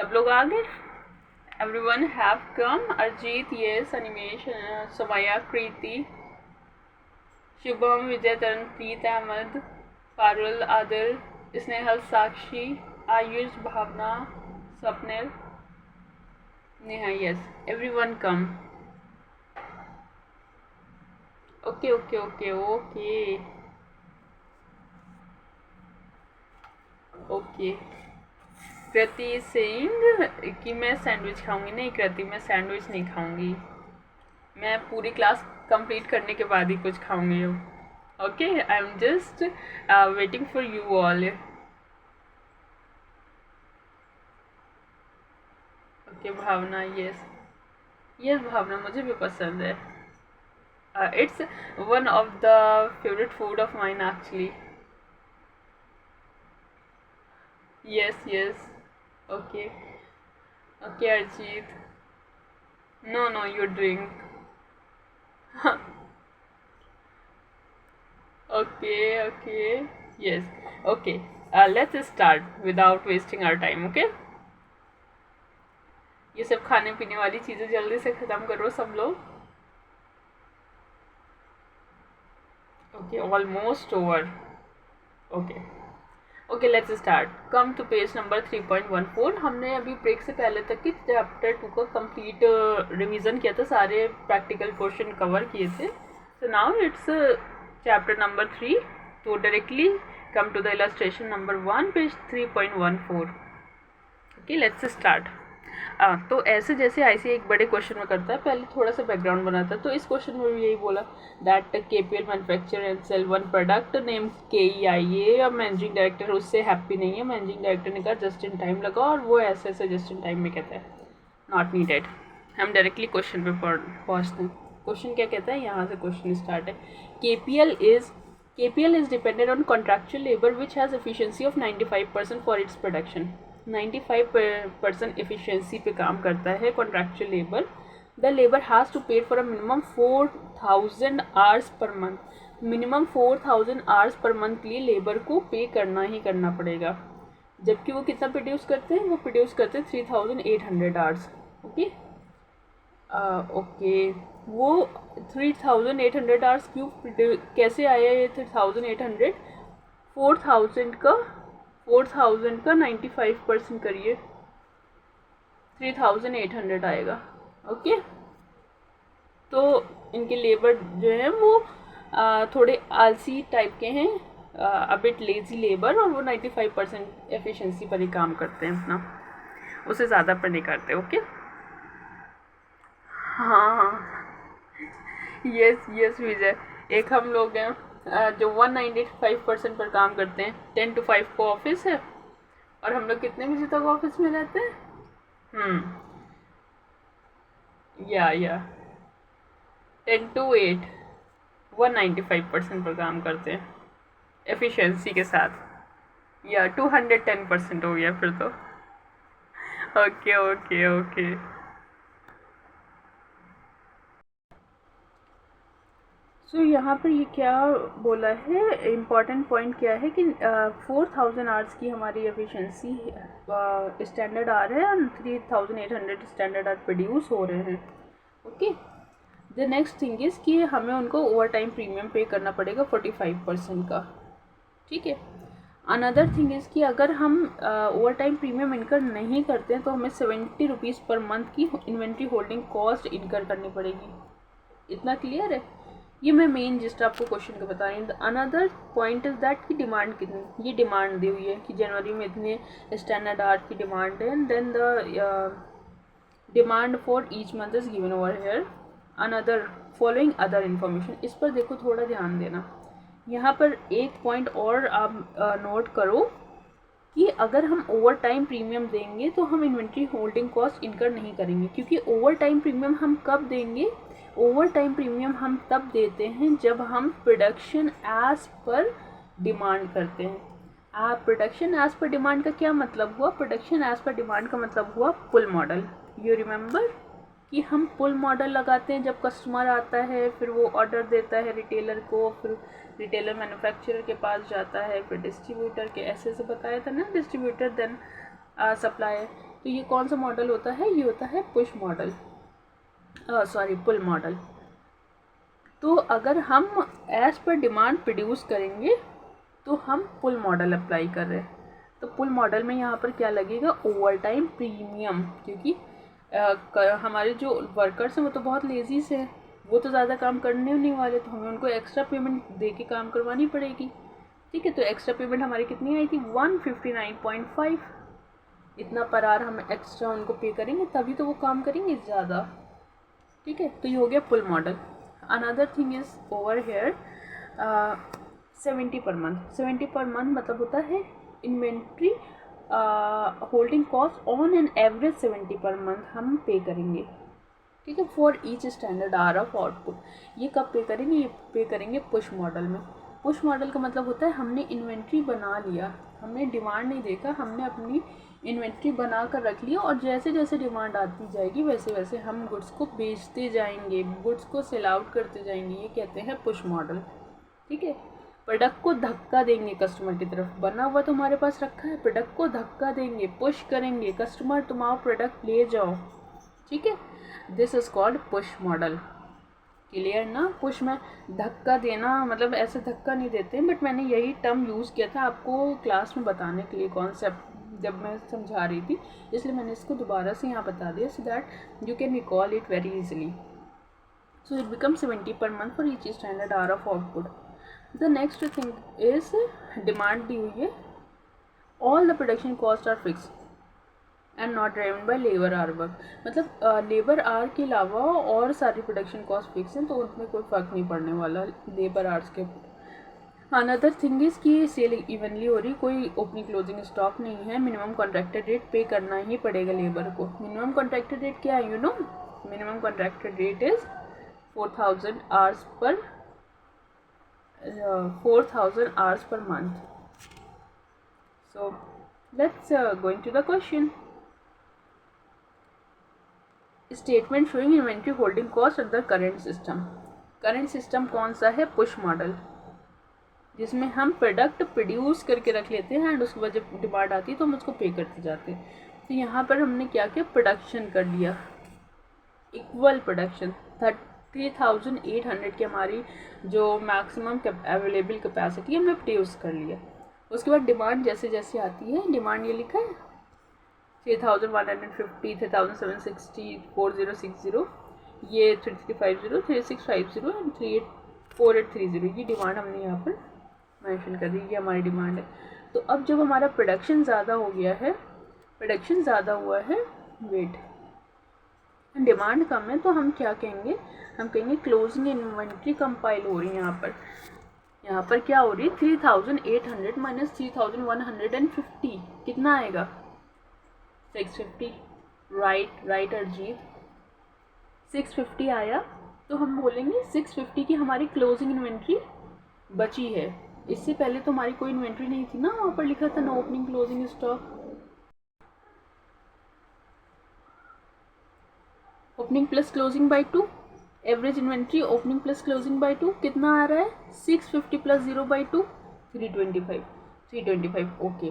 सब लोग आ गए. Everyone have come. Arjit, yes. Animesh, Somaya, Kriti, Shubham, Vijay, Taranpreet, Ahmed, Parul, Adil, Snehal, Sakshi, Ayush, Bhavna, Swapnil, Neha, yes. Everyone come. Okay. Okay. Kriti Singh कि मैं sandwich खाऊंगी. नहीं कृति, मैं sandwich नहीं खाऊंगी. मैं पूरी क्लास कंप्लीट करने के बाद ही कुछ खाऊंगी. Okay, I am just waiting for you all. Okay Bhavana, yes yes Bhavana, मुझे भी पसंद है. It's one of the favourite food of mine actually. Yes. Okay. Okay, Arjit. No, you drink. Okay. Yes. Okay. Let's start without wasting our time. Okay. ये सब खाने पीने वाली चीज़ें जल्दी से ख़त्म करो सब लोग. Okay, almost over. Okay, let's start. Come to page number 3.14. हमने अभी ब्रेक से पहले तक की चैप्टर 2 का कंप्लीट रिवीजन किया था. सारे प्रैक्टिकल क्वेश्चन कवर किए थे. So now it's chapter number 3. तो directly come to the illustration number 1, page 3.14. Okay, let's start. तो ऐसे जैसे आईसी एक बड़े क्वेश्चन में करता है, पहले थोड़ा सा बैकग्राउंड बनाता है. तो इस क्वेश्चन में भी यही बोला that KPL manufacture and sell one product name KEIA. अब मैनेजिंग डायरेक्टर उससे हैप्पी नहीं है. मैनेजिंग डायरेक्टर ने कहा जस्ट इन टाइम लगा, और वो ऐसे जस्ट इन टाइम में कहता है नॉट नीडेड. हम डायरेक्टली क्वेश्चन पे पहुँचते हैं. क्वेश्चन क्या कहता है, यहाँ से क्वेश्चन स्टार्ट है. KPL is dependent on contractual labor which has efficiency of 95% for its production. 95% efficiency पे काम करता है contractual labor. The labor has to pay for a minimum 4,000 hours per month. Minimum 4,000 hours per month के लिए labour को पे करना ही करना पड़ेगा. जबकि वो कितना प्रोड्यूस करते हैं, वो प्रोड्यूस करते हैं 3,800 आवर्स. ओके, वो 3,800 आवर्स क्यों कैसे आया ये 3,800? 4,000 का 95% करिए, 3,800 आएगा. ओके, तो इनके लेबर जो है वो थोड़े आलसी टाइप के हैं, अबिट लेजी लेबर, और वो 95% एफिशिएंसी पर ही काम करते हैं अपना, उससे ज़्यादा पर नहीं करते. ओके, हाँ यस विजय. एक हम लोग हैं जो 195% पर काम करते हैं. 10 to 5 को ऑफिस है, और हम लोग कितने बजे तक ऑफिस में रहते हैं? या 10 to 8 195% पर काम करते हैं एफिशिएंसी के साथ. या 210% हो गया फिर तो. ओके. सो यहाँ पर ये क्या बोला है, इम्पॉर्टेंट पॉइंट क्या है कि 4,000 आवर्स की हमारी एफिशिएंसी स्टैंडर्ड आर है, और 3,800 स्टैंडर्ड आर प्रोड्यूस हो रहे हैं. Okay, the next thing is कि हमें उनको ओवर टाइम प्रीमियम पे करना पड़ेगा 45% का. ठीक है. अनदर थिंग इज़ कि अगर हम ओवर टाइम प्रीमियम इनकर नहीं करते हैं तो हमें 70 रुपीज़ पर मंथ की इन्वेंट्री होल्डिंग कॉस्ट इनकर करनी पड़ेगी. इतना क्लियर है? ये मैं मेन जिस्ट आपको क्वेश्चन का बता रही हूँ. अनदर पॉइंट इज़ दैट की डिमांड कितनी, ये डिमांड दी हुई है कि जनवरी में इतने स्टैंडर्ड आर्ट की डिमांड है, and then the demand for each month is given over here. Another following other information. इस पर देखो, थोड़ा ध्यान देना. यहाँ पर एक पॉइंट और आप नोट करो कि अगर हम ओवर टाइम प्रीमियम देंगे तो हम इन्वेंट्री होल्डिंग कॉस्ट इनकर नहीं करेंगे, क्योंकि ओवर टाइम प्रीमियम हम कब देंगे? ओवर टाइम प्रीमियम हम तब देते हैं जब हम प्रोडक्शन एज पर डिमांड करते हैं. प्रोडक्शन एज पर डिमांड का क्या मतलब हुआ? प्रोडक्शन एज पर डिमांड का मतलब हुआ पुल मॉडल. यू रिमेंबर कि हम पुल मॉडल लगाते हैं जब कस्टमर आता है, फिर वो ऑर्डर देता है रिटेलर को, फिर रिटेलर मैन्युफैक्चरर के पास जाता है, फिर डिस्ट्रीब्यूटर के, ऐसे बताया था ना, डिस्ट्रीब्यूटर देन सप्लायर, तो ये कौन सा मॉडल होता है, ये होता है पुश मॉडल, पुल मॉडल। तो अगर हम एज पर डिमांड प्रोड्यूस करेंगे तो हम पुल मॉडल अप्लाई कर रहे हैं। तो पुल मॉडल में यहाँ पर क्या लगेगा, ओवर टाइम प्रीमियम, क्योंकि हमारे जो वर्कर्स हैं वो तो बहुत लेजी से हैं, वो तो ज़्यादा काम करने नहीं वाले, तो हमें उनको एक्स्ट्रा पेमेंट दे के काम करवानी पड़ेगी। ठीक है, तो एक्स्ट्रा पेमेंट हमारी कितनी आई थी, 159.5, इतना पर आवर हम एक्स्ट्रा उनको पे करेंगे, तभी तो वो काम करेंगे ज़्यादा। ठीक है, तो ये हो गया pull model. Another thing is over here 70 per month. 70 per month मतलब होता है inventory holding cost on an average 70 per month हम पे करेंगे। ठीक है, for each standard hour of output. ये कब पे करेंगे, ये पे करेंगे पुश मॉडल में। पुश मॉडल का मतलब होता है हमने इन्वेंट्री बना लिया, हमने डिमांड नहीं देखा, हमने अपनी इन्वेंट्री बना कर रख लिया, और जैसे जैसे डिमांड आती जाएगी वैसे वैसे हम गुड्स को बेचते जाएंगे, गुड्स को सेल आउट करते जाएंगे। ये कहते हैं पुश मॉडल। ठीक है, प्रोडक्ट को धक्का देंगे कस्टमर की तरफ, बना हुआ तो हमारे पास रखा है, प्रोडक्ट को धक्का देंगे, पुश करेंगे, कस्टमर तुम आओ प्रोडक्ट ले जाओ। ठीक है, this is called push model. Clear ना, पुश में धक्का देना मतलब ऐसे धक्का नहीं देते, बट मैंने यही टर्म यूज़ किया था आपको क्लास में बताने के लिए, कॉन्सेप्ट जब मैं समझा रही थी, इसलिए मैंने इसको दोबारा से यहाँ बता दिया, so that you can recall it very easily. So it become 70 per month for each standard hour of output. The next thing is demand दी हुई है, all the production cost are fix and not driven by labour hour work. मतलब labour hour के अलावा और सारी production cost fix हैं, तो उनमें कोई फ़र्क नहीं पड़ने वाला लेबर आवर्स के ऊपर। अनदर थिंग इज़ कि सेल इवनली हो रही, कोई ओपनिंग क्लोजिंग स्टॉक नहीं है, मिनिमम कॉन्ट्रैक्टेड रेट पे करना ही पड़ेगा लेबर को। मिनिमम कॉन्ट्रैक्टेड रेट क्या है, you know, minimum contracted rate is 4000 hours per 4000 hours per month. So let's go into the question. Statement showing inventory holding cost at the current system. Current system कौन सा है, push model, जिसमें हम product produce करके रख लेते हैं and उसके बाद जब डिमांड आती है तो हम उसको पे करते जाते हैं। तो यहाँ पर हमने क्या किया, प्रोडक्शन कर लिया, इक्वल प्रोडक्शन 3800 की हमारी जो मैक्सिमम अवेलेबल कैपेसिटी हमने प्रोड्यूस कर लिया। उसके बाद डिमांड जैसे जैसे आती है, डिमांड ये लिखा है 3150, 3760, 4060, ये 3350, 3650 एंड 4830, ये डिमांड हमने यहाँ पर मेंशन कर दी, ये हमारी डिमांड है। तो अब जब हमारा प्रोडक्शन ज़्यादा हो गया है, प्रोडक्शन ज़्यादा हुआ है, वेट, डिमांड कम है, तो हम क्या कहेंगे, हम कहेंगे क्लोजिंग इन्वेंट्री कंपाइल हो रही है। यहाँ पर क्या हो रही है, 3800 माइनस 3150, कितना आएगा, 650। राइट अरजीत, 650 आया, तो हम बोलेंगे 650 की हमारी क्लोजिंग इन्वेंट्री बची है। इससे पहले तो हमारी कोई इन्वेंट्री नहीं थी ना, वहाँ पर लिखा था no opening closing stock. Opening plus closing by 2, average inventory opening plus closing by 2 कितना आ रहा है, 650 plus 0 by 2, 325, okay.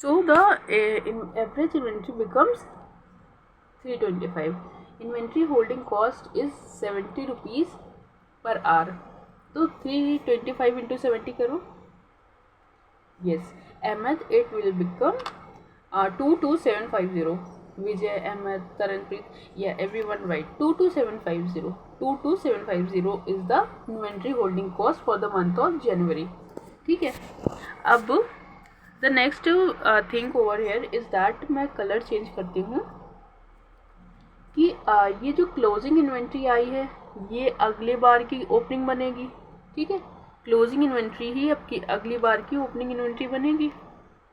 So the average inventory becomes 325। Inventory holding cost is 70 rupees per hour, तो 325 इंटू 70 करो, yes, Ahmed it will become 22750. Vijay, Ahmed, Taranpreet, yeah, everyone right. 22750. 22750 is the inventory holding cost for the month of January. ठीक है, अब the next thing over here is that मैं colour change करती हूँ कि ये जो क्लोजिंग इन्वेंट्री आई है ये अगले बार की ओपनिंग बनेगी। ठीक है, क्लोजिंग इन्वेंट्री ही आपकी अगली बार की ओपनिंग इन्वेंट्री बनेगी।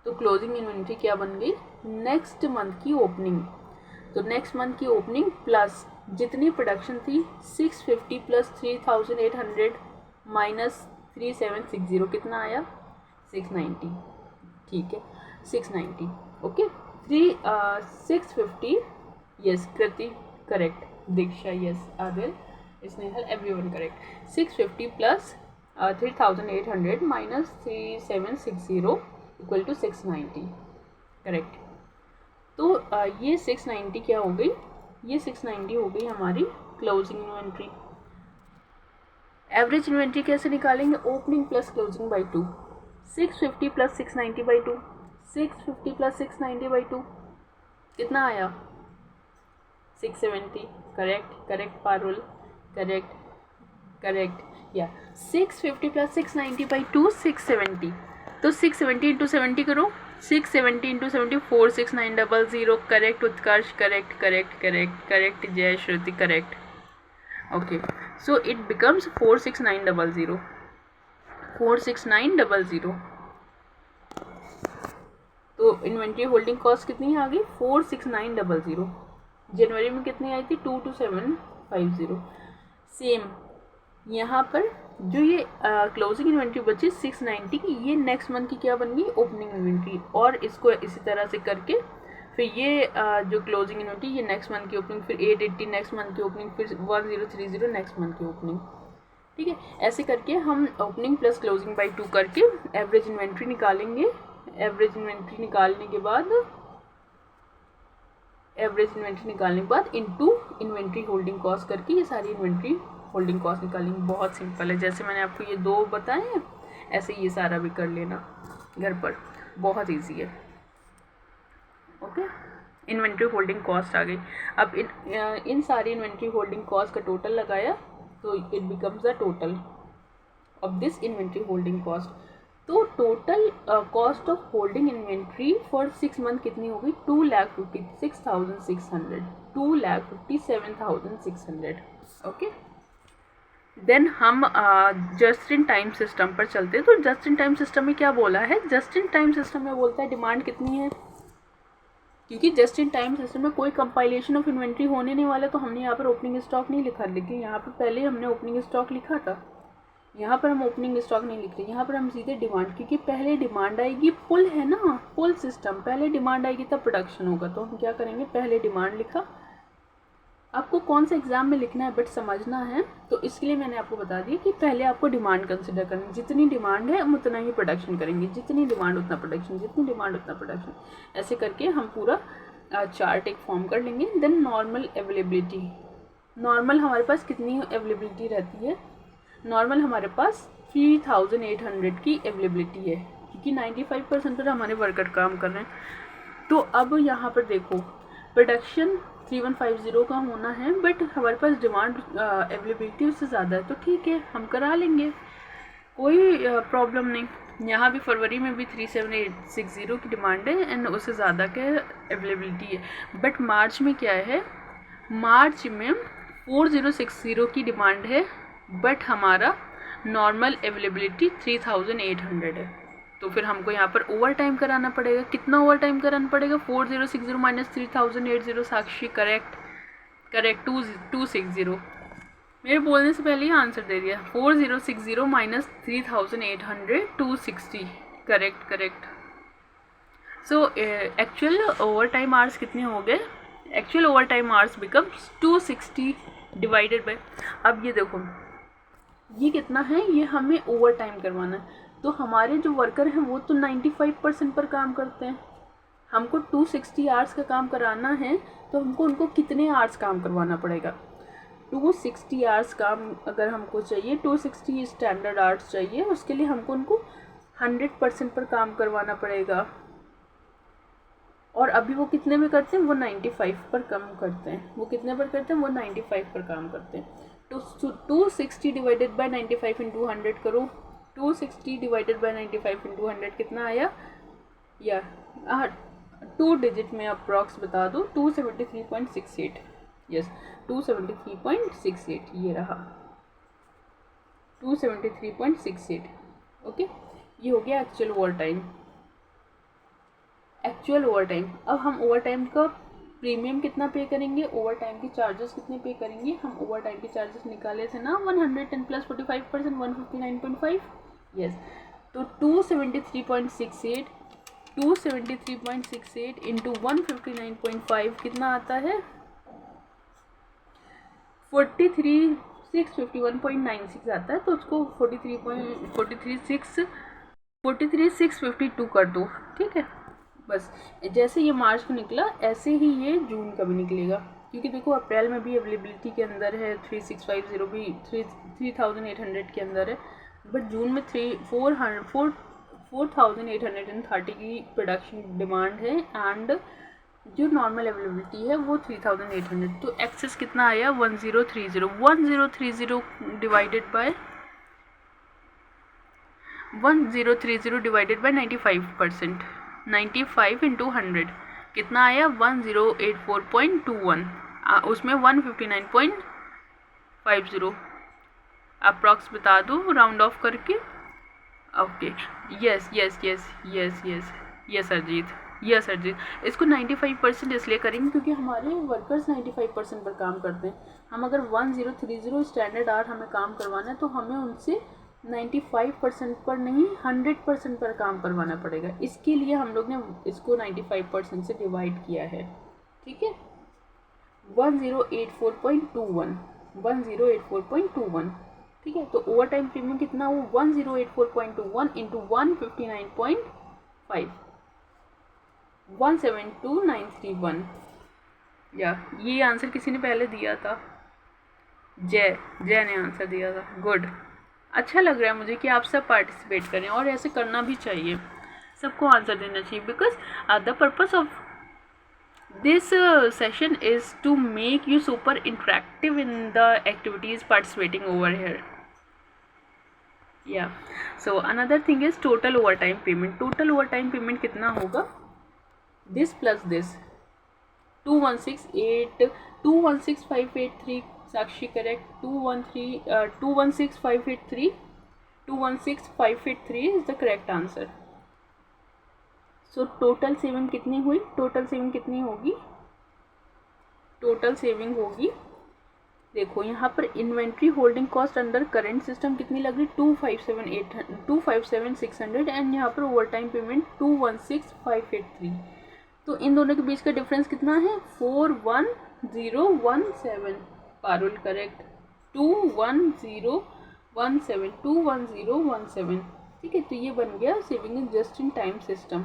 तो क्लोजिंग इन्वेंट्री क्या बन गई, नेक्स्ट मंथ की ओपनिंग। तो नेक्स्ट मंथ की ओपनिंग प्लस जितनी प्रोडक्शन थी 650 प्लस 3800 माइनस 3760 कितना आया, 690। ठीक है, 690, okay. 650, yes Kriti correct, Diksha yes, Adil, Snehal, everyone correct. 650 plus 3800 minus 3760 equal to 690, correct. तो ये 690 क्या हो गई, ये 690 हो गई हमारी क्लोजिंग इन्वेंट्री। एवरेज इन्वेंट्री कैसे निकालेंगे, opening plus closing by 2, 650 plus 690 by 2, 650 plus 690 by 2 कितना आया, 670, correct correct Parul, correct correct या 650 प्लस 690 बाई 2 670, तो 670 इंटू 70 करो, 670 into 70 46900, correct Utkarsh, correct correct correct correct Jai Shruti, correct. Okay, so it becomes 46900, 46900। तो इन्वेंट्री होल्डिंग कॉस्ट कितनी आ गई, 46900। जनवरी में कितनी आई थी, 22750। सेम यहाँ पर जो ये क्लोजिंग इन्वेंट्री बची 690 की, ये नेक्स्ट मंथ की क्या बन गई, ओपनिंग इन्वेंट्री। और इसको इसी तरह से करके फिर ये जो क्लोजिंग इन्वेंट्री ये नेक्स्ट मंथ की ओपनिंग, फिर 880 नेक्स्ट मंथ की ओपनिंग, फिर 1030 नेक्स्ट मंथ की ओपनिंग। ठीक है, ऐसे करके हम ओपनिंग प्लस क्लोजिंग बाई 2 करके एवरेज इन्वेंट्री निकालेंगे। एवरेज इन्वेंट्री निकालने के बाद इनटू इन्वेंट्री होल्डिंग कॉस्ट करके ये सारी इन्वेंट्री होल्डिंग कॉस्ट निकालेंगे। बहुत सिंपल है, जैसे मैंने आपको ये 2 बताए हैं ऐसे ये सारा भी कर लेना घर पर, बहुत इजी है। ओके, इन्वेंट्री होल्डिंग कॉस्ट आ गई। अब इन सारी इन्वेंट्री होल्डिंग कॉस्ट का टोटल लगाया तो it becomes the total of this inventory holding cost. तो total cost of holding inventory for 6 month कितनी हो गई, 2,56,600, 2,57,600। ओके, देन हम जस्ट इन टाइम सिस्टम पर चलते हैं। तो जस्ट इन टाइम सिस्टम में क्या बोला है, जस्ट इन टाइम सिस्टम में बोलता है डिमांड कितनी है, क्योंकि जस्ट इन टाइम सिस्टम में कोई कंपाइलेशन ऑफ इन्वेंट्री होने नहीं वाला, तो हमने यहाँ पर ओपनिंग स्टॉक नहीं लिखा, लेकिन यहाँ पर पहले हमने ओपनिंग स्टॉक लिखा था। यहाँ पर हम ओपनिंग स्टॉक नहीं लिख रहे, यहाँ पर हम सीधे डिमांड, क्योंकि पहले डिमांड आएगी, पुल है ना, पुल सिस्टम, पहले डिमांड आएगी तब प्रोडक्शन होगा। तो हम क्या करेंगे, पहले डिमांड लिखा। आपको कौन सा एग्जाम में लिखना है बट समझना है, तो इसके लिए मैंने आपको बता दिया कि पहले आपको डिमांड कंसिडर करनी, जितनी डिमांड है हम उतना ही प्रोडक्शन करेंगे, जितनी डिमांड उतना प्रोडक्शन, जितनी डिमांड उतना प्रोडक्शन। ऐसे करके हम पूरा चार्ट एक फॉर्म कर लेंगे। देन नॉर्मल अवेलेबिलिटी, नॉर्मल हमारे पास कितनी अवेलेबिलिटी रहती है, नॉर्मल हमारे पास 3800 की अवेलेबिलिटी है, क्योंकि 95% पर हमारे वर्कर काम कर रहे हैं। तो अब यहाँ पर देखो प्रोडक्शन 3150 का होना है, बट हमारे पास डिमांड अवेलेबिलिटी उससे ज़्यादा है, तो ठीक है हम करा लेंगे, कोई प्रॉब्लम नहीं। यहाँ भी फरवरी में भी 37860 की डिमांड है एंड उससे ज़्यादा के अवेलेबिलिटी है। बट मार्च में क्या है, मार्च में 4060 की डिमांड है, बट हमारा नॉर्मल अवेलेबिलिटी 3800 है। तो फिर हमको यहाँ पर ओवर टाइम कराना पड़ेगा। कितना ओवर टाइम कराना पड़ेगा, 4060 माइनस 3080, साक्षी करेक्ट करेक्ट, 260। मेरे बोलने से पहले ही आंसर दे दिया, 4060 minus 3800, 260, correct correct. So actual over time hours कितने हो गए, actual over time hours becomes 260 divided by, अब ये देखो ये कितना है, ये हमें ओवर टाइम करवाना है। तो हमारे जो वर्कर हैं वो तो 95% पर काम करते हैं, हमको 260 आवर्स का काम कराना है, तो हमको उनको कितने आवर्स काम करवाना पड़ेगा, 260 आवर्स काम अगर हमको चाहिए, 260 स्टैंडर्ड आवर्स चाहिए, उसके लिए हमको उनको 100% पर काम करवाना पड़ेगा। और अभी वो कितने में करते हैं, वो 95 पर काम करते हैं, वो कितने पर करते हैं, वो 95 पर काम करते हैं। तो 260 डिवाइडेड बाय 95 इंटू 100 करो, 260 डिवाइडेड बाय 95 इंटू 100 कितना आया, या 2 डिजिट में अप्रॉक्स बता दो, 273.68, यस 273.68, ये रहा 273.68। ओके, ये हो गया actual over time, actual over time. अब हम ओवर टाइम का प्रीमियम कितना पे करेंगे, ओवर टाइम की चार्जेस कितने पे करेंगे, हम ओवर टाइम की चार्जेस निकाले थे ना 110 प्लस 45%, 159.5, यस। तो 273.68 इंटू 159.5 कितना आता है, 43651.96 आता है। तो उसको 436 43,652 कर दो, ठीक है। बस जैसे ये मार्च को निकला ऐसे ही ये जून का भी निकलेगा, क्योंकि देखो अप्रैल में भी अवेलेबिलिटी के अंदर है 3650 भी 3800 के अंदर है, बट जून में 4830 की प्रोडक्शन डिमांड है एंड जो नॉर्मल अवेलेबिलिटी है वो 3800। तो एक्सेस कितना आया 1030 डिवाइडेड बाय 95%, 95 इंटू 100 कितना आया 1084.21, उसमें 159.50 अप्रॉक्स बता दूँ राउंड ऑफ करके। Okay yes yes yes yes yes yes Arijit, इसको 95% इसलिए करेंगे क्योंकि हमारे वर्कर्स 95% पर काम करते हैं। हम अगर 1030 स्टैंडर्ड आवर हमें काम करवाना है तो हमें उनसे 95% पर नहीं 100% पर काम करवाना पड़ेगा, इसके लिए हम लोग ने इसको 95% से डिवाइड किया है, ठीक है। 1084.21 ठीक है। तो ओवर टाइम प्रीमियम कितना हो 1084.21 इंटू 159.5 172,931। या ये आंसर किसी ने पहले दिया था, जय ने आंसर दिया था। गुड, अच्छा लग रहा है मुझे कि आप सब पार्टिसिपेट करें और ऐसे करना भी चाहिए, सबको आंसर देना चाहिए, because the purpose of this session is to make you super interactive in the activities participating over here. Yeah so another thing is total over time payment. Total over time payment कितना होगा, this plus this 216,583 Sakshi correct, 216,583 is the correct answer. So total saving कितनी हुई, total saving होगी देखो यहाँ पर inventory holding cost under current system कितनी लग रही 257,600 एंड यहाँ पर ओवर टाइम पेमेंट 216,583। तो इन दोनों के बीच का डिफरेंस कितना है 41017, पारुल करेक्ट 21017, ठीक है। तो ये बन गया saving in just in time system.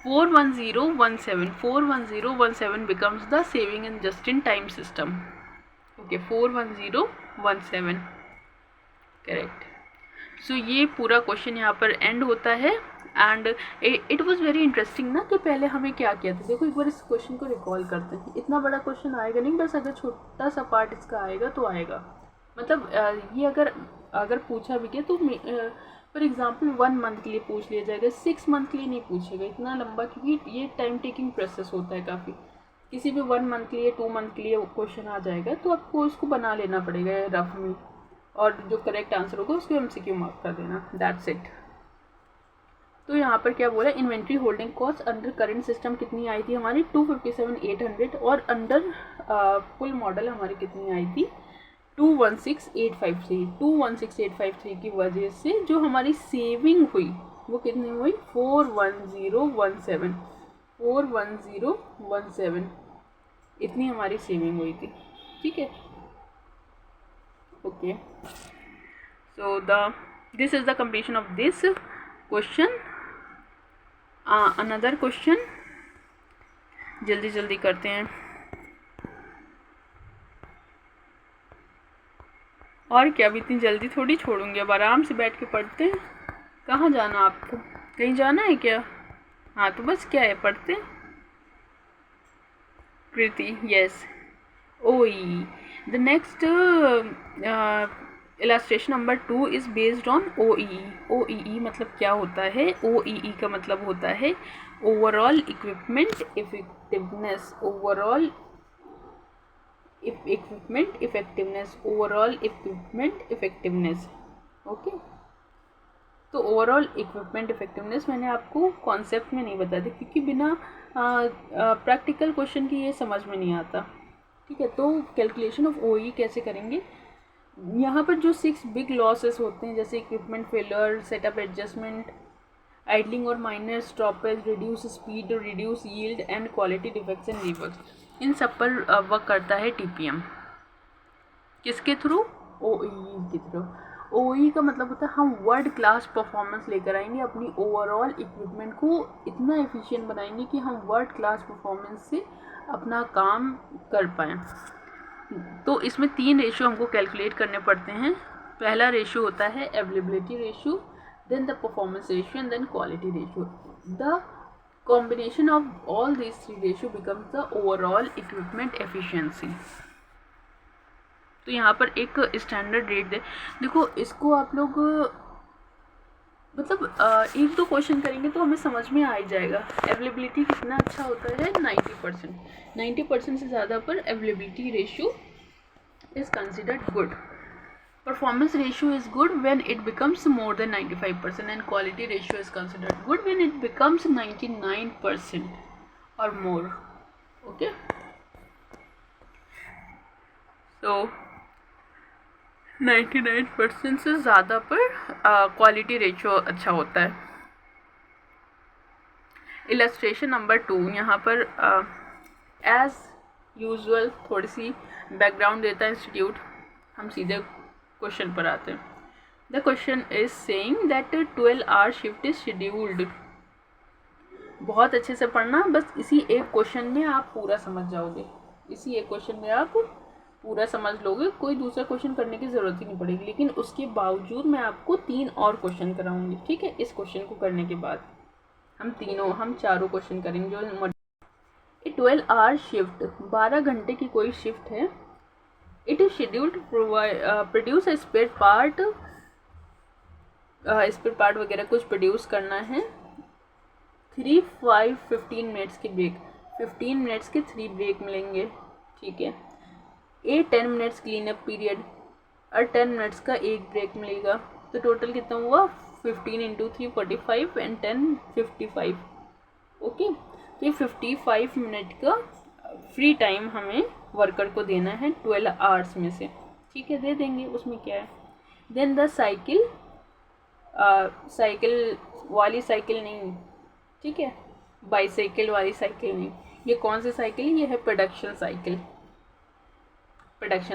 41017 becomes the saving in just in time system. Okay, 41017 correct. So ये पूरा क्वेश्चन यहाँ पर एंड होता है and it was very interesting ना कि पहले हमें क्या किया था। देखो एक बार इस क्वेश्चन को रिकॉल करते हैं, इतना बड़ा क्वेश्चन आएगा नहीं, बस अगर छोटा सा पार्ट इसका आएगा तो आएगा, मतलब ये अगर पूछा भी गया तो फॉर एग्जाम्पल 1 मंथ के लिए पूछ लिया जाएगा, 6 मंथ के लिए नहीं पूछेगा इतना लंबा, क्योंकि ये टाइम टेकिंग प्रोसेस होता है काफ़ी। किसी भी 1 मंथ के लिए 2 मंथ के लिए क्वेश्चन आ जाएगा तो आपको उसको बना लेना पड़ेगा रफ में, और जो करेक्ट आंसर होगा उसको MCQ मार्क कर देना, दैट्स इट। तो यहाँ पर क्या बोला, inventory holding cost under current system कितनी आई थी हमारी 257,800, और अंडर फुल मॉडल हमारी कितनी आई थी 216,853। 216,853 की वजह से जो हमारी सेविंग हुई वो कितनी हुई 41017, इतनी हमारी सेविंग हुई थी, ठीक है। Okay, so this is the completion of this question. Another question जल्दी करते हैं। और क्या, अभी इतनी जल्दी थोड़ी छोड़ूंगी, अब आराम से बैठ के पढ़ते हैं। कहाँ जाना आपको, कहीं जाना है क्या? हाँ तो बस क्या है, पढ़ते हैं। Kriti yes, OEE। The next illustration number 2 is based on OEE। OEE मतलब क्या होता है? OEE का मतलब होता है overall equipment effectiveness, overall equipment effectiveness. Okay, तो ओवरऑल इक्विपमेंट इफेक्टिवनेस मैंने आपको कॉन्सेप्ट में नहीं बताया था, क्योंकि बिना प्रैक्टिकल क्वेश्चन की ये समझ में नहीं आता, ठीक है। तो कैलकुलेशन ऑफ OEE कैसे करेंगे, यहाँ पर जो 6 बिग लॉसेस होते हैं जैसे equipment failure, setup adjustment, idling और minor stoppage, reduce speed, reduce yield and quality defects and reworks, इन सब पर वर्क करता है TPM। किसके थ्रू? OEE की तरफ। OEE का मतलब होता है हम वर्ल्ड क्लास परफॉर्मेंस लेकर आएंगे, अपनी ओवरऑल इक्विपमेंट को इतना एफिशिएंट बनाएंगे कि हम वर्ल्ड क्लास परफॉर्मेंस से अपना काम कर पाएँ। तो इसमें 3 रेशियो हमको कैलकुलेट करने पड़ते हैं। पहला रेशियो होता है availability ratio, then the performance ratio and then quality ratio. The combination of all these 3 ratio becomes the overall equipment efficiency। तो यहाँ पर एक स्टैंडर्ड रेट देखो, इसको आप लोग मतलब 1-2 क्वेश्चन करेंगे तो हमें समझ में आ ही जाएगा। अवेलेबिलिटी कितना अच्छा होता है 90%। 90% से ज़्यादा पर availability ratio is considered good. Performance ratio is good when it becomes more than 95% and quality ratio is considered good when it becomes 99% or more. Okay, so 99% से ज़्यादा पर क्वालिटी रेशियो अच्छा होता है। इलस्ट्रेशन नंबर 2, यहाँ पर as usual थोड़ी सी background देता है इंस्टीट्यूट। हम सीधे क्वेश्चन पर आते हैं। The question is saying that 12 hour shift is scheduled. बहुत अच्छे से पढ़ना, बस इसी एक क्वेश्चन में आप पूरा समझ जाओगे। इसी एक क्वेश्चन में आप पूरा समझ लोगे, कोई दूसरा क्वेश्चन करने की ज़रूरत ही नहीं पड़ेगी। लेकिन उसके बावजूद मैं आपको 3 और क्वेश्चन कराऊंगी, ठीक है। इस क्वेश्चन को करने के बाद हम चारों क्वेश्चन करेंगे जो 12 आवर शिफ्ट, 12 घंटे की कोई शिफ्ट है। It is scheduled to produce a spare part वगैरह कुछ प्रोड्यूस करना है। 3, 5, 15 मिनट्स के ब्रेक, 15 मिनट्स के 3 ब्रेक मिलेंगे, ठीक है। 10 मिनट्स क्लीन अप पीरियड और 10 मिनट्स का एक ब्रेक मिलेगा। तो टोटल कितना हुआ 15 × 3 45 एंड 10 55। ओके, तो ये 55 मिनट का फ्री टाइम हमें वर्कर को देना है 12 आवर्स में से, ठीक है। दे देंगे, उसमें क्या है। देन द साइकिल वाली साइकिल नहीं, ठीक है, बाईसाइकिल वाली साइकिल नहीं। ये कौन सी साइकिल है? ये है प्रोडक्शन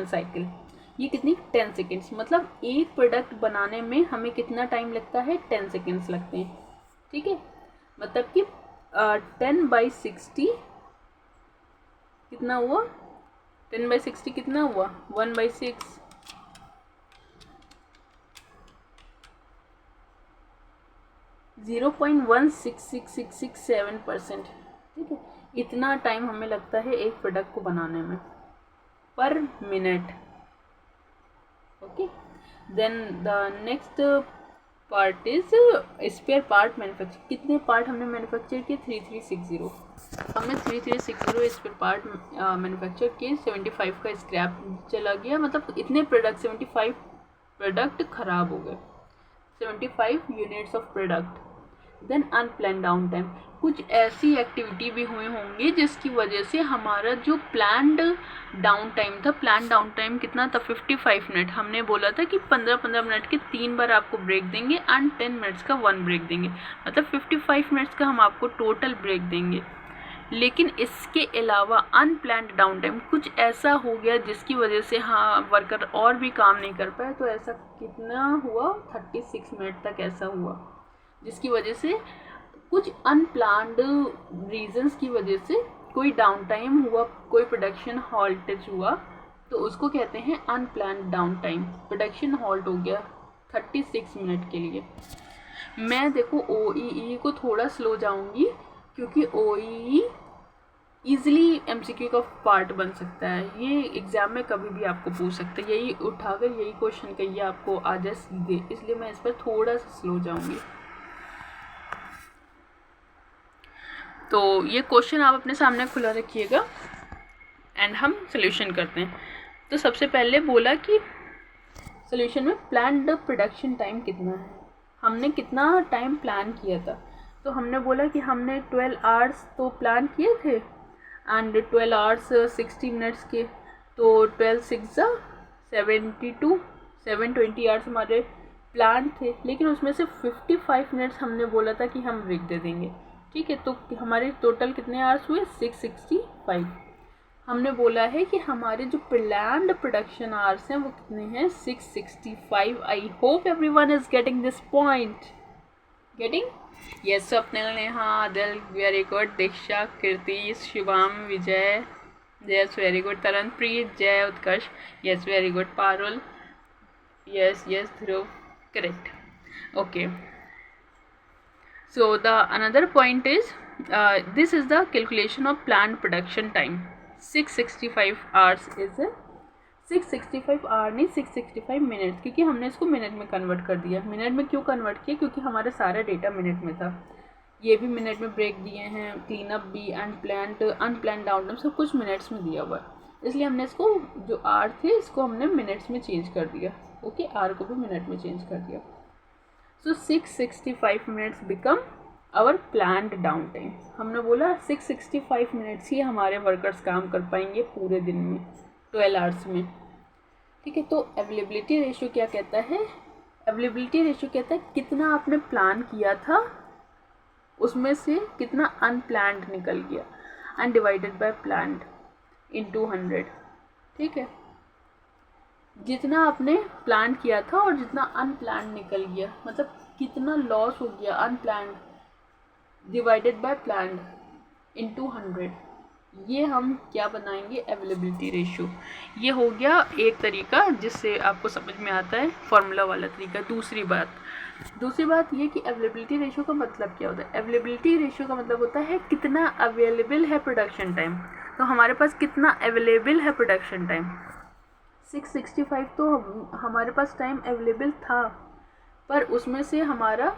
साइकिल। ये कितनी 10 सेकेंड्स, मतलब एक प्रोडक्ट बनाने में हमें कितना टाइम लगता है 10 सेकेंड्स लगते हैं, ठीक है। मतलब कि 10/60 कितना हुआ, 10/60 कितना हुआ 1/6, 0.16667%, ठीक है। इतना टाइम हमें लगता है एक प्रोडक्ट को बनाने में पर minute. Okay, then the next part is spare part manufacture. कितने पार्ट हमने मैन्युफैक्चर किए 3360। हमने 3360 स्पेयर पार्ट मैन्युफैक्चर किए, 75 का स्क्रैप चला गया, मतलब इतने प्रोडक्ट 75 प्रोडक्ट खराब हो गए, 75 units of product. Then unplanned down time, कुछ ऐसी एक्टिविटी भी हुई होंगी जिसकी वजह से हमारा जो प्लान्ड डाउन टाइम था, प्लान डाउन टाइम कितना था 55 मिनट। हमने बोला था कि 15-15 मिनट के 3 बार आपको ब्रेक देंगे एंड 10 मिनट्स का 1 ब्रेक देंगे, मतलब 55 मिनट्स का हम आपको टोटल ब्रेक देंगे। लेकिन इसके अलावा अनप्लान्ड डाउन टाइम कुछ ऐसा हो गया जिसकी वजह से वर्कर और भी काम नहीं कर पाए, तो ऐसा कितना हुआ 36 मिनट तक ऐसा हुआ, जिसकी वजह से कुछ अनप्लान्ड रीजंस की वजह से कोई डाउन टाइम हुआ, कोई प्रोडक्शन हॉल्टेज हुआ, तो उसको कहते हैं unplanned down time. Production halt हो गया 36 मिनट के लिए। मैं देखो OEE को थोड़ा स्लो जाऊंगी क्योंकि OEE ईजिली MCQ का पार्ट बन सकता है, ये एग्ज़ाम में कभी भी आपको पूछ सकते हैं, यही उठाकर यही क्वेश्चन कहिए आपको आ जाए सीधे, इसलिए मैं इस पर थोड़ा सा स्लो जाऊंगी। तो ये क्वेश्चन आप अपने सामने खुला रखिएगा एंड हम सोल्यूशन करते हैं। तो सबसे पहले बोला कि सोल्यूशन में प्लान्ड प्रोडक्शन टाइम कितना है, हमने कितना टाइम प्लान किया था। तो हमने बोला कि हमने 12 आवर्स तो प्लान किए थे एंड 12 आवर्स 60 मिनट्स के, तो 12 6 72 720 आवर्स हमारे प्लान थे, लेकिन उसमें से 55 मिनट्स हमने बोला था कि हम ब्रेक दे देंगे, ठीक है। तो हमारे टोटल कितने आवर्स हुए 665। हमने बोला है कि हमारे जो प्लान्ड प्रोडक्शन आवर्स हैं वो कितने हैं 665। I hope everyone is getting this point. Getting? Yes Swapnil, Neha, Adil, very good. Diksha, Kirti, Shivam, Vijay, yes very good. Taranpreet, Jai, Utkarsh, yes very good. Parul, yes yes. Dhruv, correct. Okay, so the another point is this is the calculation of planned production time. 665 hours is 665 our नहीं 665 minute, क्योंकि हमने इसको minute में convert कर दिया। Minute में क्यों convert किया? क्योंकि हमारा सारा डेटा मिनट में था। ये भी मिनट में ब्रेक दिए हैं, क्लीन अप भी, अनप्लान्ड डाउन सब कुछ मिनट्स में दिया हुआ है। इसलिए हमने इसको जो आवर थे इसको हमने मिनट्स में चेंज कर दिया। ओके, आवर को भी मिनट में चेंज कर दिया। So 665 minutes become our planned down time. हमने बोला 665 मिनट्स ही हमारे वर्कर्स काम कर पाएंगे पूरे दिन में, 12 आवर्स में। ठीक है, तो अवेलेबिलिटी रेशियो क्या कहता है? अवेलेबिलिटी रेशियो कहता है कितना आपने प्लान किया था उसमें से कितना अनप्लान्ड निकल गया, अनडिवाइडेड बाय प्लान्ड इनटू 100। ठीक है, जितना आपने प्लान किया था और जितना अनप्लान्ड निकल गया, मतलब कितना लॉस हो गया unplanned divided by planned into 100, ये हम क्या बनाएंगे? Availability ratio. ये हो गया एक तरीका जिससे आपको समझ में आता है फॉर्मूला वाला तरीका। दूसरी बात ये कि अवेलेबिलिटी रेशियो का मतलब क्या होता है? अवेलेबिलिटी रेशियो का मतलब होता है कितना अवेलेबल है प्रोडक्शन टाइम। तो हमारे पास कितना अवेलेबल है प्रोडक्शन टाइम? 665 तो हमारे पास टाइम अवेलेबल था, पर उसमें से हमारा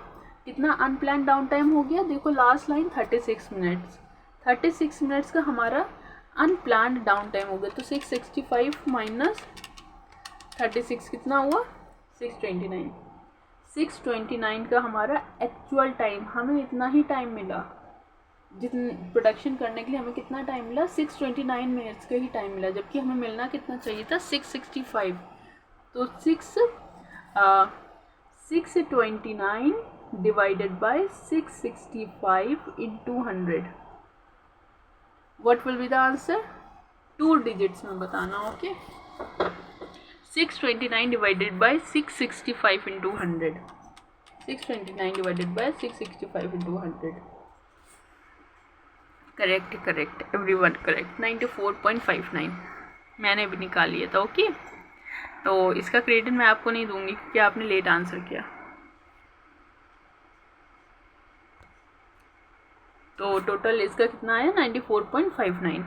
कितना अनप्लान डाउन टाइम हो गया? देखो लास्ट लाइन 36 मिनट्स। 36 मिनट्स का हमारा अनप्लान्ड डाउन टाइम हो गया। तो 665 माइनस 36 कितना हुआ? 629। 629 का हमारा एक्चुअल टाइम, हमें इतना ही टाइम मिला जितने प्रोडक्शन करने के लिए हमें कितना टाइम मिला? 629 मिनट्स का ही टाइम मिला, जबकि हमें मिलना कितना चाहिए था? 665। तो 629 divided by 665 into 100, what will be the answer? 2 digits में बताना। Okay, 629 divided by 665 into 100, 629 divided by 665 into 100। Correct everyone, correct. 94.59 मैंने भी निकाल लिया था। ओके, तो इसका क्रेडिट मैं आपको नहीं दूंगी क्योंकि आपने लेट आंसर किया। तो टोटल इसका कितना आया? 94.59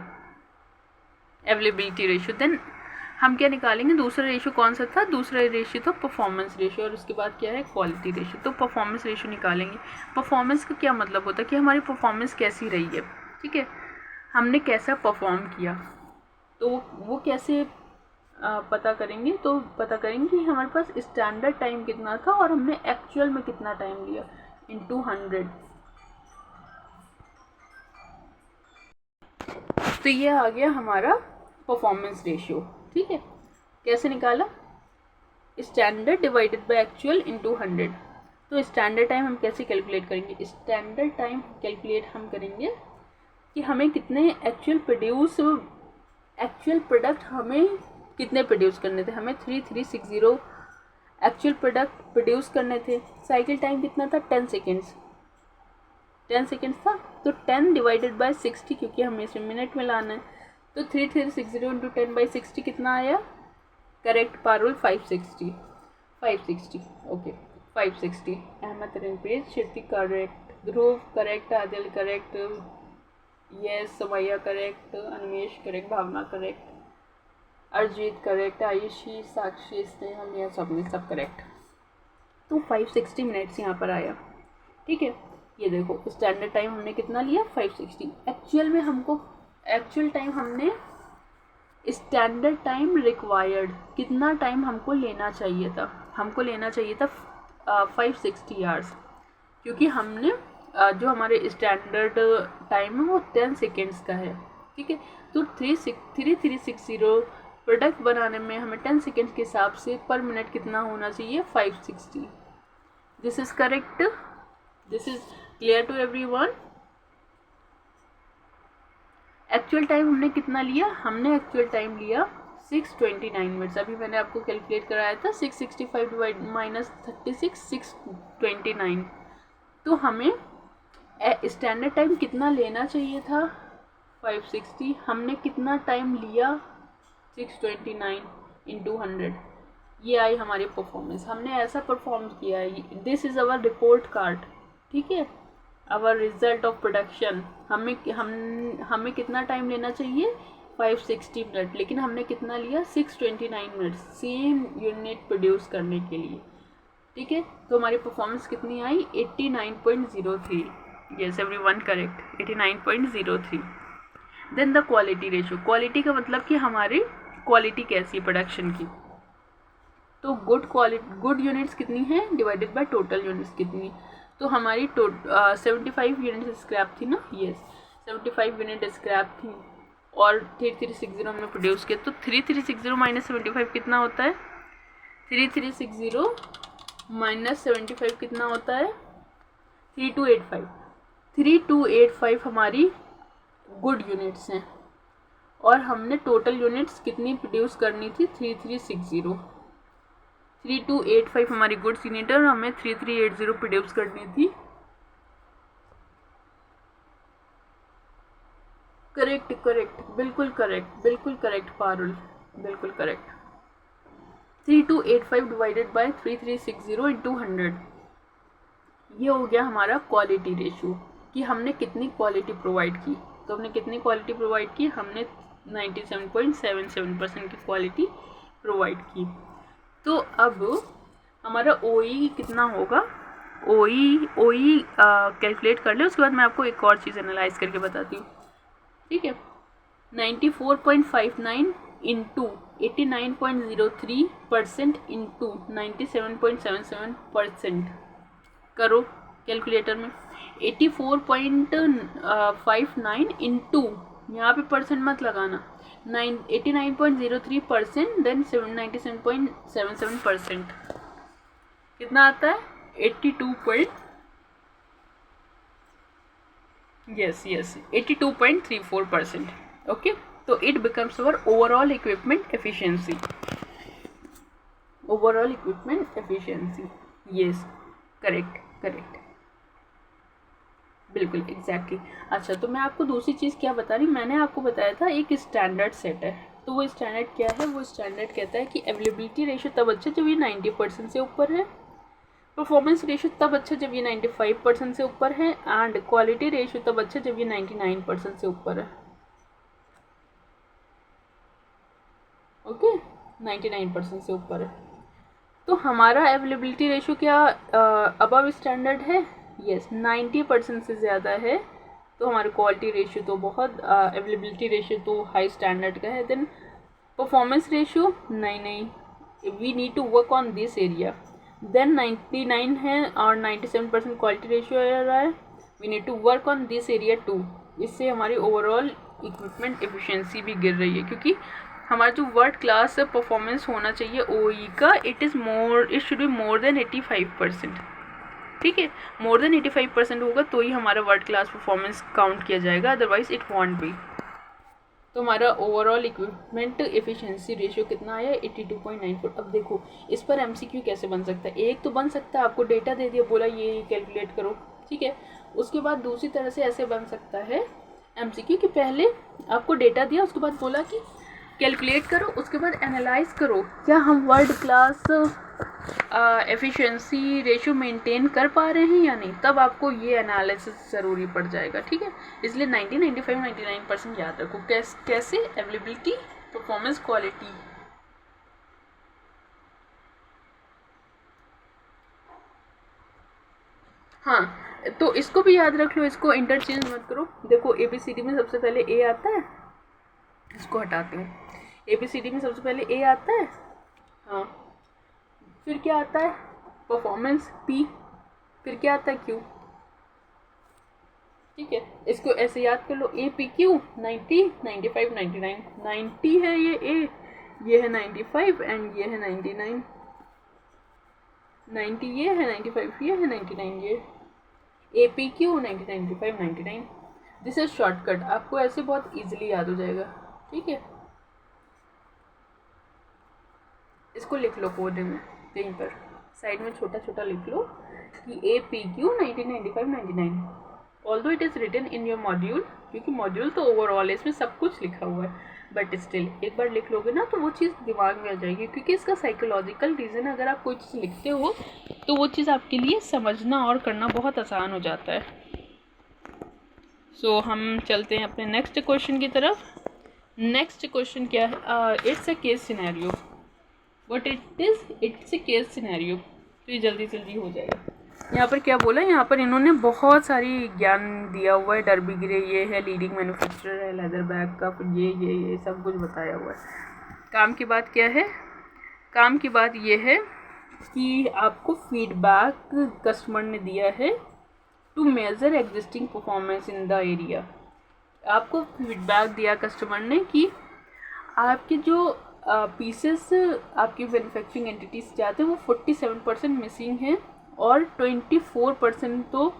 अवेलेबिलिटी रेशियो। देन हम क्या निकालेंगे? दूसरा रेशियो कौन सा था? दूसरा रेशियो था परफॉर्मेंस रेशियो, और उसके बाद क्या है? Quality ratio. तो परफॉर्मेंस रेशियो निकालेंगे। परफॉर्मेंस का क्या मतलब होता है कि हमारी परफॉर्मेंस कैसी रही है। ठीक है, हमने कैसा परफॉर्म किया, तो वो कैसे पता करेंगे? तो पता करेंगे कि हमारे पास स्टैंडर्ड टाइम कितना था और हमने एक्चुअल में कितना टाइम लिया इनटू 100। तो ये आ गया हमारा परफॉर्मेंस रेशियो। ठीक है, कैसे निकाला? Standard divided by actual into 100। तो स्टैंडर्ड टाइम हम कैसे कैलकुलेट करेंगे? स्टैंडर्ड टाइम कैलकुलेट हम करेंगे कि हमें कितने एक्चुअल प्रोडक्ट हमें कितने प्रोड्यूस करने थे। हमें 3360 एक्चुअल प्रोडक्ट प्रोड्यूस करने थे। साइकिल टाइम कितना था? 10 सेकेंड्स। 10 सेकेंड्स था, तो 10 डिवाइडेड बाय 60, क्योंकि हमें इसे मिनट में लाना है। तो 3360 इंटू 10 बाई 60 कितना आया? करेक्ट पारुल, 560। ओके, 560। अहमद तरीन, शिर्ती करेक्ट, ध्रुव करेक्ट, आदिल करेक्ट, यस समैया करेक्ट, अनिमेश करेक्ट, भावना करेक्ट, अरजीत करेक्ट, आयुषी, साक्षी, स्नेहल, यह सब करेक्ट। तो 560 मिनट्स यहाँ पर आया। ठीक है, ये देखो स्टैंडर्ड टाइम हमने कितना लिया? 560। एक्चुअल में हमको एक्चुअल टाइम हमने स्टैंडर्ड टाइम रिक्वायर्ड कितना टाइम हमको लेना चाहिए था? हमको लेना चाहिए था 560 आवर्स, क्योंकि हमने जो हमारे स्टैंडर्ड टाइम है वो 10 सेकेंड्स का है। ठीक है, तो 3360 प्रोडक्ट बनाने में हमें 10 सेकेंड्स के हिसाब से पर मिनट कितना होना चाहिए? 560। This is correct, this is clear to everyone. Actual time हमने कितना लिया, हमने एक्चुअल टाइम लिया 629 मिनट्स। अभी मैंने आपको कैलकुलेट कराया था 665 डिवाइड माइनस 36 629। तो हमें स्टैंडर्ड टाइम कितना लेना चाहिए था 560, हमने कितना टाइम लिया 629 इंटू 100, ये आई हमारी परफॉर्मेंस। हमने ऐसा परफॉर्म किया है, this is our report card, ठीक है, अवर रिजल्ट ऑफ प्रोडक्शन। हमें कितना टाइम लेना चाहिए 560 मिनट, लेकिन हमने कितना लिया 629 मिनट सेम यूनिट प्रोड्यूस करने के लिए, ठीक है। तो हमारी परफॉर्मेंस कितनी आई 89.03। Yes everyone correct, 89.03। Then the quality ratio, quality का मतलब कि हमारी क्वालिटी कैसी है प्रोडक्शन की। तो गुड यूनिट्स कितनी है डिवाइडेड बाय टोटल यूनिट्स कितनी, तो हमारी 75 यूनिट स्क्रैप थी ना, यस 75 यूनिट स्क्रैप थी और 3360 हमने प्रोड्यूस किया। तो 3360 माइनस 75 कितना होता है, 3360 माइनस 75 कितना होता है 3285। 3285 हमारी गुड यूनिट्स हैं और हमने टोटल यूनिट्स कितनी प्रोड्यूस करनी थी 3360। 3285 हमारी गुड्स यूनिट है और हमें 3380 प्रोड्यूस करनी थी। करेक्ट करेक्ट, बिल्कुल करेक्ट, बिल्कुल करेक्ट पारुल, बिल्कुल करेक्ट। 3285 डिवाइडेड बाय 3360 इंटू 100, ये हो गया हमारा क्वालिटी रेशो कि हमने कितनी क्वालिटी प्रोवाइड की। तो हमने कितनी क्वालिटी प्रोवाइड की, हमने 97.77% की क्वालिटी प्रोवाइड की। तो अब हमारा OE कितना होगा, OE कैलकुलेट कर ले, उसके बाद मैं आपको एक और चीज़ एनालाइज करके बताती हूँ, ठीक है। 94.59 इंटू 89.03% इंटू 97.77% करो कैलकुलेटर में। 84.59 इंटू, यहाँ पे परसेंट मत लगाना, 89.03% देन 97.77% कितना आता है 82.34%। ओके, तो it becomes our overall equipment efficiency, overall equipment efficiency. Yes correct correct, बिल्कुल एग्जैक्टली। अच्छा, तो मैं आपको दूसरी चीज़ क्या बता रही, मैंने आपको बताया था एक स्टैंडर्ड सेट है। तो वो स्टैंडर्ड क्या है, वो स्टैंडर्ड कहता है कि अवेलेबिलिटी रेशो तब अच्छा जब ये 90% से ऊपर है, परफॉर्मेंस रेशो तब अच्छा जब ये 95% से ऊपर है, एंड क्वालिटी रेशो तब अच्छा जब ये 99% से ऊपर है। ओके, 99% से ऊपर है। तो हमारा अवेलेबिलिटी रेशो क्या अबव स्टैंडर्ड है, यस 90% से ज़्यादा है, तो हमारा क्वालिटी रेशियो तो बहुत, अवेलेबिलिटी रेशियो तो हाई स्टैंडर्ड का है। देन परफॉर्मेंस रेशियो नहीं, we need to work on this area. Then 99 है और 97% क्वालिटी रेशियो आ रहा है, we need to work on this area too. इससे हमारी ओवरऑल इक्विपमेंट एफिशिएंसी भी गिर रही है, क्योंकि हमारा जो वर्ल्ड क्लास परफॉर्मेंस होना चाहिए OE का, it should be more than 85%, ठीक है। मोर देन 85% होगा तो ही हमारा वर्ल्ड क्लास परफॉर्मेंस काउंट किया जाएगा, अदरवाइज इट वॉन्ट बी। तो हमारा ओवरऑल इक्विपमेंट एफिशिएंसी रेशियो कितना आया 82.94। अब देखो इस पर MCQ कैसे बन सकता है, एक तो बन सकता है आपको डेटा दे दिया, बोला ये कैलकुलेट करो, ठीक है। उसके बाद दूसरी तरह से ऐसे बन सकता है MCQ कि पहले आपको डेटा दिया, उसके बाद बोला कि कैलकुलेट करो, उसके बाद एनालाइज करो क्या हम world class efficiency ratio maintain कर पा रहे हैं या नहीं, तब आपको ये एनालिसिस ज़रूरी पड़ जाएगा, ठीक है। इसलिए 90, 95, 99% याद रखो। कैसे अवेलेबिलिटी, परफॉर्मेंस, क्वालिटी। हाँ, तो इसको भी याद रख लो, इसको इंटरचेंज मत करो। देखो ABCD में सबसे पहले A आता है, इसको हटाते हूँ, ABCD में सबसे पहले A आता है, हाँ, फिर क्या आता है परफॉर्मेंस P, फिर क्या आता है Q, ठीक है। इसको ऐसे याद कर लो, APQ 90, 95, 99, 90 है ये A, ये है 95 एंड ये है 99, 90 ये है 95 ये है 99 ये, APQ 90, 95, 99। दिस इज शॉर्टकट, आपको ऐसे बहुत इजीली याद हो जाएगा, ठीक है। इसको लिख लो कोड में कहीं पर साइड में छोटा छोटा लिख लो कि APQ 1995-99, although it is written in your module, क्योंकि मॉड्यूल तो ओवरऑल है, इसमें सब कुछ लिखा हुआ है, बट स्टिल एक बार लिख लोगे ना तो वो चीज़ दिमाग में आ जाएगी, क्योंकि इसका साइकोलॉजिकल रीज़न, अगर आप कोई चीज़ लिखते हो तो वो चीज़ आपके लिए समझना और करना बहुत आसान हो जाता है। सो हम चलते हैं अपने नेक्स्ट क्वेश्चन की तरफ। नेक्स्ट क्वेश्चन क्या है? It's a case scenario. What it is? It's a case scenario. तो ये जल्दी जल्दी हो जाएगा। यहाँ पर क्या बोला? यहाँ पर इन्होंने बहुत सारी ज्ञान दिया हुआ है। डर्बी ग्रे ये है, लीडिंग मैन्युफैक्चरर है लेदर बैग का, ये सब कुछ बताया हुआ है। काम की बात क्या है? काम की बात ये है कि आपको फीडबैक कस्टमर ने दिया है to measure existing performance in the area. आपको फीडबैक दिया कस्टमर ने कि आपके जो पीसेस आपकी मैन्युफैक्चरिंग एंटिटीज जाते हैं वो 47% मिसिंग हैं और 24% तो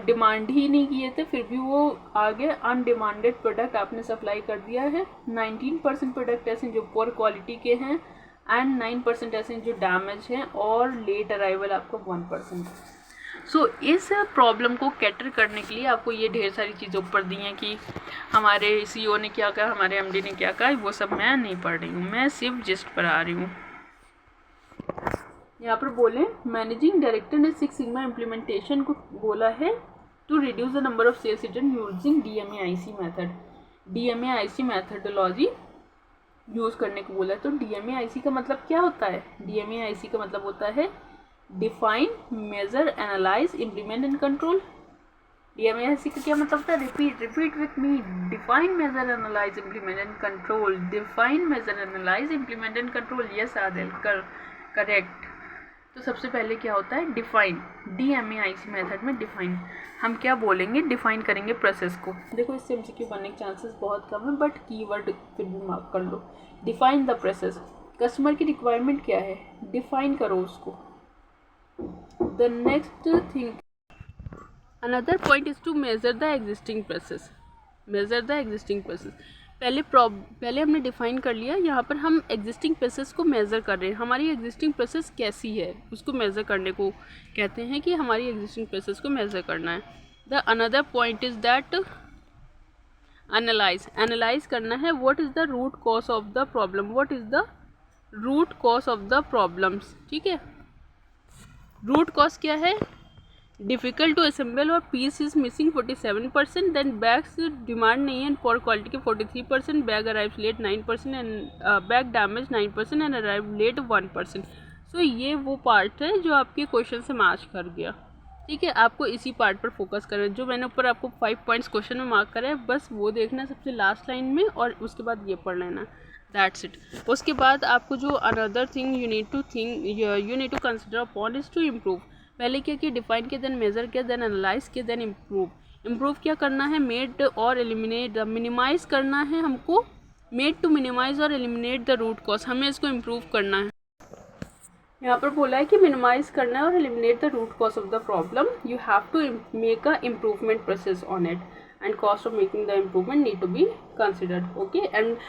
डिमांड ही नहीं किए थे, फिर भी वो आगे अनडिमांडेड प्रोडक्ट आपने सप्लाई कर दिया है। 19% प्रोडक्ट ऐसे जो पुअर क्वालिटी के हैं एंड 9% ऐसे जो डैमेज हैं और लेट अराइवल आपको 1%। सो इस प्रॉब्लम को कैटर करने के लिए आपको ये ढेर सारी चीज़ें ऊपर दी हैं कि हमारे CEO ने क्या कहा, हमारे MD ने क्या कहा, वो सब मैं नहीं पढ़ रही हूँ, मैं सिर्फ जिस्ट पर आ रही हूँ। यहाँ पर बोले मैनेजिंग डायरेक्टर ने 6 सिग्मा इम्प्लीमेंटेशन को बोला है to reduce the number of sales return using DMAIC method. DMAIC methodology use करने को बोला है। तो DMAIC का मतलब क्या होता है? DMAIC का मतलब होता है define, measure, analyse, implement and control. DMAIC का क्या मतलब था? Repeat with me. Define, measure, analyse, implement and control. Define, measure, analyse, implement and control. Yes Adil, correct. तो सबसे पहले क्या होता है? डिफाइन। DMAIC मेथड में डिफाइन हम क्या बोलेंगे? डिफाइन करेंगे प्रोसेस को। देखो इससे MCQ बनने के चांसेस बहुत कम है, बट कीवर्ड फिर भी मार्क कर लो। Define the process. कस्टमर की रिक्वायरमेंट क्या है? डिफाइन करो उसको। The next thing, another point is to measure the existing process. Measure the existing process. पहले हमने डिफाइन कर लिया, यहाँ पर हम एग्जिस्टिंग प्रोसेस को मेज़र कर रहे हैं। हमारी एग्जिस्टिंग प्रोसेस कैसी है उसको मेज़र करने को कहते हैं कि हमारी एग्जिस्टिंग प्रोसेस को मेज़र करना है। The another point is that analyse करना है। What is the root cause of the problem? What is the root cause of the problems? ठीक है, रूट कॉज क्या है? डिफ़िकल्ट टू असेंबल और piece is missing 47%, then bags demand नहीं है for quality के 43%, bag arrive late 9% and bag damage 9% and arrive late 1%। So ये वो पार्ट है जो आपके क्वेश्चन से मैच कर गया। ठीक है, आपको इसी पार्ट पर फोकस करना है। जो मैंने ऊपर आपको 5 पॉइंट्स क्वेश्चन में मार्क करा है, बस वो देखना सबसे लास्ट लाइन में और उसके बाद ये पढ़ लेना। That's it. उसके बाद आपको जो another thing you need to consider upon is to improve. पहले क्या किया? डिफाइन किया, देन मेजर किया, देन एनालाइज किया, देन इम्प्रूव। इम्प्रूव क्या करना है? मेड और एलिमिनेट, मिनिमाइज करना है हमको। मेड टू मिनिमाइज और एलिमिनेट द रूट कॉज, हमें इसको इम्प्रूव करना है। यहाँ पर बोला है कि मिनिमाइज करना है और eliminate the root cause of the problem. You have to make a improvement process on it and cost of making the improvement need to be considered. Okay, and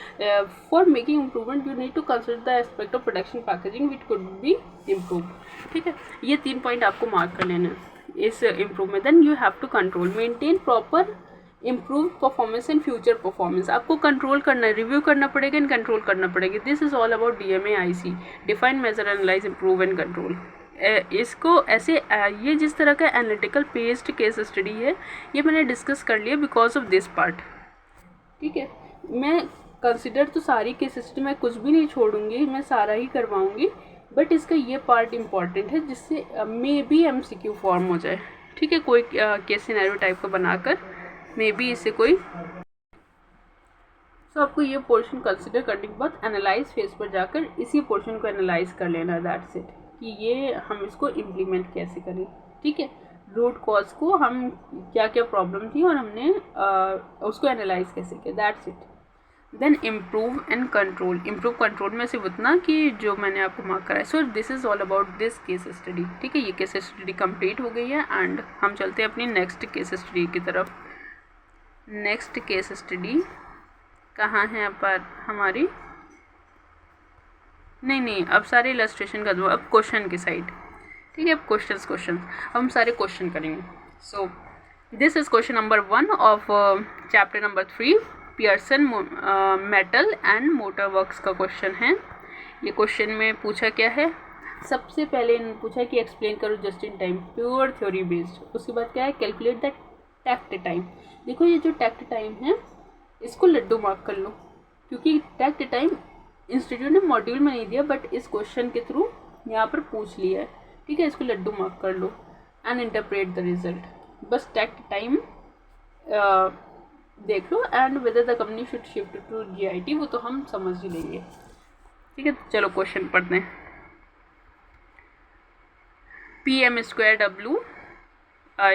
for making improvement you need to consider the aspect of production packaging which could be improved. ठीक है, ये 3 point आपको mark कर लेना है इस improvement. Then you have to control, maintain proper improve performance and future performance. आपको control करना है, रिव्यू करना पड़ेगा एंड कंट्रोल करना पड़ेगा। This is all about DMAIC, define, measure, analyse, improve and control. इसको ऐसे ये जिस तरह का एनालिटिकल बेस्ड केस स्टडी है ये मैंने डिस्कस कर लिया बिकॉज ऑफ दिस पार्ट। ठीक है, मैं कंसिडर तो सारी केस स्टडी मैं कुछ भी नहीं छोड़ूंगी, मैं सारा ही करवाऊंगी, बट इसका ये पार्ट इम्पॉर्टेंट है जिससे मे बी MCQ फॉर्म हो जाए। ठीक है, कोई केस सिनेरियो टाइप का बनाकर मे बी इससे कोई। सो आपको ये पोर्शन कंसिडर करने के बाद एनालाइज फेज पर जाकर इसी पोर्शन को एनालाइज कर लेना। दैट्स इट, कि ये हम इसको इम्प्लीमेंट कैसे करें। ठीक है, रूट कॉज को हम क्या क्या प्रॉब्लम थी और हमने उसको एनालाइज कैसे किया। That's it. Then improve and control. Improve control में सिर्फ उतना कि जो मैंने आपको मार्क करा है। So this is all about this case study. ठीक है, ये केस स्टडी कंप्लीट हो गई है एंड हम चलते हैं अपनी नेक्स्ट केस स्टडी की तरफ। नेक्स्ट केस स्टडी कहाँ है पर हमारी, नहीं अब सारे इलस्ट्रेशन कर दो, अब क्वेश्चन की साइड, ठीक है। अब क्वेश्चन अब हम सारे क्वेश्चन करेंगे। So this is question number 1 of chapter number 3 Pearson metal and motor works का क्वेश्चन है। ये क्वेश्चन में पूछा क्या है, सबसे पहले इन्होंने पूछा कि एक्सप्लेन करो just in time, pure theory based. उसके बाद क्या है, कैलकुलेट द टैक्ट टाइम। देखो ये जो टैक्ट टाइम है इसको लड्डू मार्क कर लो, क्योंकि टैक्ट टाइम इंस्टीट्यूट ने मॉड्यूल में नहीं दिया बट इस क्वेश्चन के थ्रू यहाँ पर पूछ लिया है, ठीक है। इसको लड्डू मार्क कर लो एंड इंटरप्रेट द रिजल्ट। बस टैक्ट टाइम देख लो and whether the company should shift to GIT, वो तो हम समझ ही लेंगे, ठीक है। चलो क्वेश्चन पढ़ते हैं। PM²W,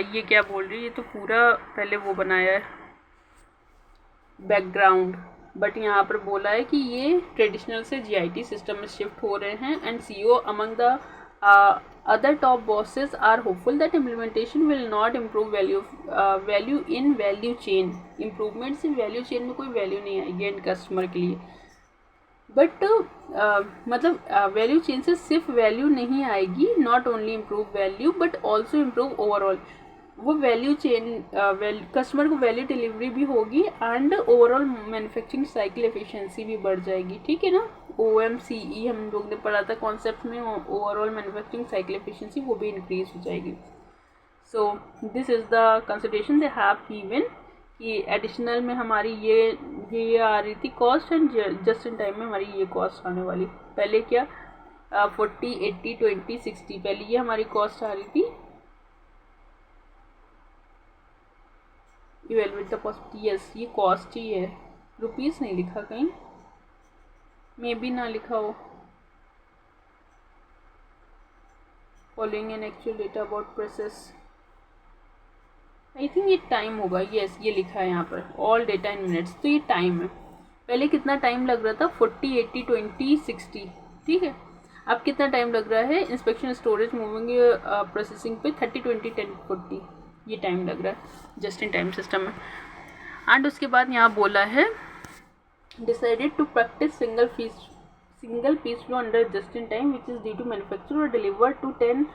ये क्या बोल रही है, ये तो पूरा पहले वो बनाया है बैकग्राउंड, बट यहाँ पर बोला है कि ये ट्रेडिशनल से GIT सिस्टम में शिफ्ट हो रहे हैं and CEO among the other top bosses are hopeful that implementation will not improve value in value chain। improvement से value chain में कोई value नहीं आएगी एंड कस्टमर के लिए, बट मतलब वैल्यू चेन से सिर्फ वैल्यू नहीं आएगी, not only improve value but also improve overall. वो वैल्यू चेन कस्टमर को वैल्यू डिलीवरी भी होगी and overall manufacturing cycle efficiency भी बढ़ जाएगी, ठीक है ना। OMCE हम लोग ने पढ़ा था कॉन्सेप्ट में, ओवरऑल मैन्युफैक्चरिंग साइकिल एफिशिएंसी वो भी इंक्रीज हो जाएगी। So this is the consideration they have given कि एडिशनल में हमारी ये आ रही थी cost and just in time में हमारी ये कॉस्ट आने वाली। पहले क्या 40 80 20 60, पहले ये हमारी कॉस्ट आ रही थी। इवेलुएट द पॉसिबिलिटी, यस ये कॉस्ट ही है, रुपीज़ नहीं लिखा कहीं, मे बी ना लिखा हो। Following an actual data about process, I think ये टाइम होगा, यस ये लिखा है यहाँ पर ऑल डेटा इन मिनट्स, तो ये टाइम है। पहले कितना टाइम लग रहा था 40 80 20 60, ठीक है। अब कितना टाइम लग रहा है इंस्पेक्शन स्टोरेज मूविंग प्रोसेसिंग पे 30 20 10 40, ये टाइम लग रहा है जस्ट इन टाइम सिस्टम में। एंड उसके बाद यहाँ बोला है decided to practice single piece flow under just in time which is due to manufacture और deliver to 10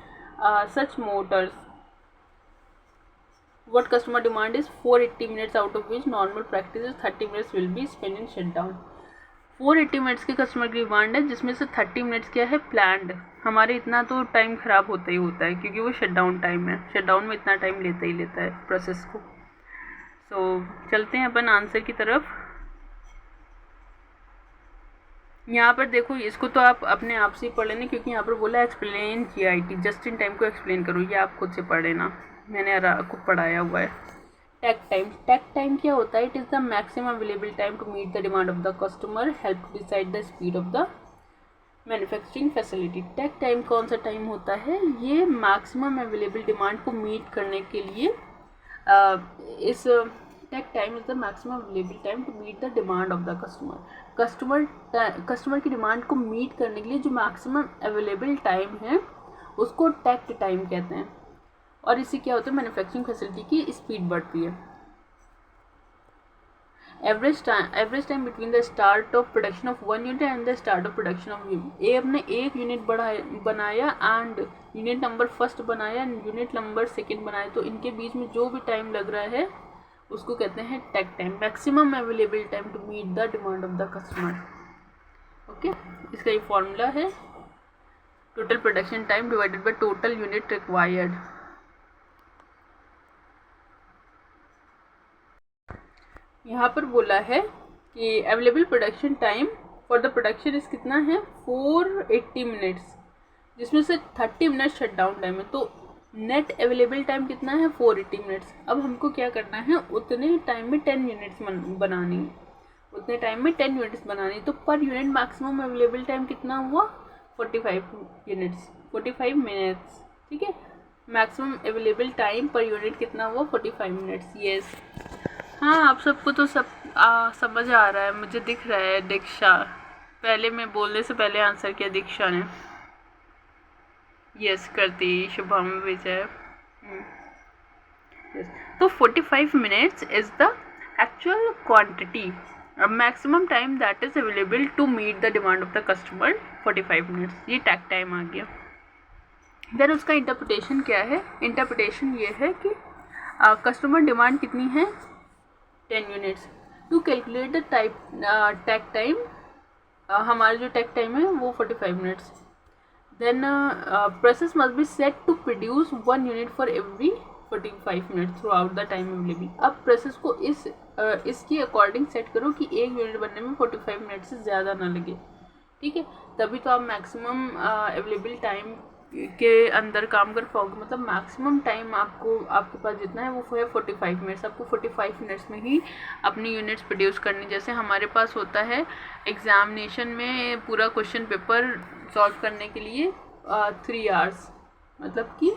such motors. What customer demand is 480 minutes, out of which normal practice is 30 minutes will be spent in shutdown। 480 minutes की customer की demand है, जिसमें से 30 minutes क्या है planned. हमारे इतना तो टाइम ख़राब होता ही होता है क्योंकि वो शटडाउन टाइम है, शटडाउन में इतना टाइम लेता ही लेता है प्रोसेस को। चलते हैं अपन आंसर की तरफ। यहाँ पर देखो इसको तो आप अपने आप से ही पढ़ लेना, क्योंकि यहाँ पर बोला explain GIT, just in time को एक्सप्लेन करो, ये आप खुद से पढ़ लेना, मैंने आपको पढ़ाया हुआ है। टैक टाइम क्या होता है, it is the maximum available time to meet the demand of the customer, help to decide the speed of the manufacturing facility. Takt time कौन सा टाइम होता है, ये मैक्सिमम अवेलेबल डिमांड को मीट करने के लिए is takt time is the maximum available time to meet the demand of the customer की डिमांड को मीट करने के लिए जो मैक्सिमम अवेलेबल टाइम है उसको टैक्ट टाइम कहते हैं। और इससे क्या होता है, मैन्युफैक्चरिंग फैसिलिटी की स्पीड बढ़ती है। Average time between the start of production of 1 unit and the start of production of a ने 1 यूनिट बनाया एंड यूनिट नंबर फर्स्ट बनाया एंड यूनिट नंबर सेकंड बनाया, तो इनके बीच में जो भी टाइम लग रहा है उसको कहते हैं takt time, maximum available time to meet the demand of the customer. Okay, इसका ये फॉर्मूला है total production time divided by total unit required. यहाँ पर बोला है कि available production time for the production is कितना है 480 मिनट्स, जिसमें से 30 मिनट शटडाउन टाइम है, तो नेट अवेलेबल टाइम कितना है 480 मिनट्स। अब हमको क्या करना है, उतने टाइम में 10 यूनिट्स बनानी है, उतने टाइम में 10 यूनिट्स बनानी है, तो per unit maximum available time कितना हुआ 45 मिनट्स, ठीक है। Maximum available time per unit कितना हुआ 45 मिनट्स। यस, हाँ आप सबको तो सब समझ आ रहा है, मुझे दिख रहा है। दीक्षा, पहले मैं बोलने से पहले आंसर किया दीक्षा ने। यस करती, शुभम, विजय। यस, तो 45 minutes is the actual quantity, a maximum time that is available to meet the demand of the customer 45 minutes. ये टैग टाइम आ गया. देन उसका इंटरप्रिटेशन क्या है? इंटरप्रिटेशन ये है कि कस्टमर डिमांड कितनी है 10 units. To calculate the takt time, हमारा जो टैग टाइम है वो 45 minutes. Then process must be set to produce 1 unit for every 45 minutes throughout the time available. अब प्रोसेस को इसकी अकॉर्डिंग सेट करो कि 1 यूनिट बनने में 45 मिनट से ज़्यादा ना लगे. ठीक है, तभी तो आप मैक्सिमम अवेलेबल टाइम के अंदर काम कर पाओगे. मतलब मैक्सिमम टाइम आपके पास जितना है वो है 45 मिनट्स. आपको 45 मिनट्स में ही अपनी यूनिट्स प्रोड्यूस करनी. जैसे हमारे पास होता है एग्ज़ामिनेशन में पूरा क्वेश्चन पेपर सॉल्व करने के लिए 3 आवर्स, मतलब कि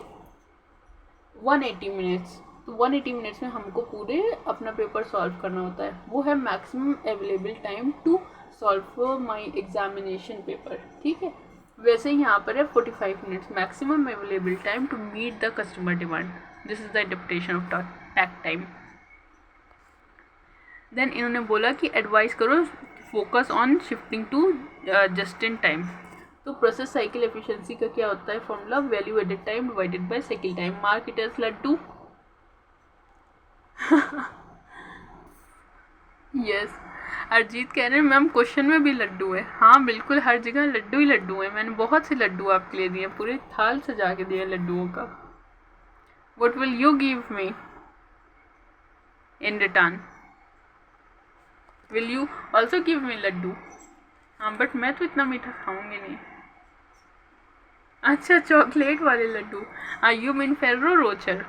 180 मिनट्स. तो 180 मिनट्स में हमको पूरे अपना पेपर सॉल्व करना होता है. वो है maximum available time to solve my examination paper. ठीक है, वैसे ही यहाँ पर है 45 minutes maximum available time to meet the customer demand. This is the interpretation of takt time. देन इन्होंने बोला कि एडवाइस करो focus on shifting to just in time. तो प्रोसेस साइकिल एफिशिएंसी का क्या होता है formula? Value added time divided by cycle time. Mark it as laddoo. Yes, Arijit कह रहे हैं मैम क्वेश्चन में भी लड्डू है. हाँ बिल्कुल, हर जगह लड्डू ही लड्डू है. मैंने बहुत से लड्डू आपके लिए दिए, पूरे थाल सजा के दिए लड्डुओं का. What will you give me in return? Will you also give me laddoo? हाँ, बट मैं तो इतना मीठा खाऊंगी नहीं. अच्छा, चॉकलेट वाले लड्डू. You mean Ferrero Rocher.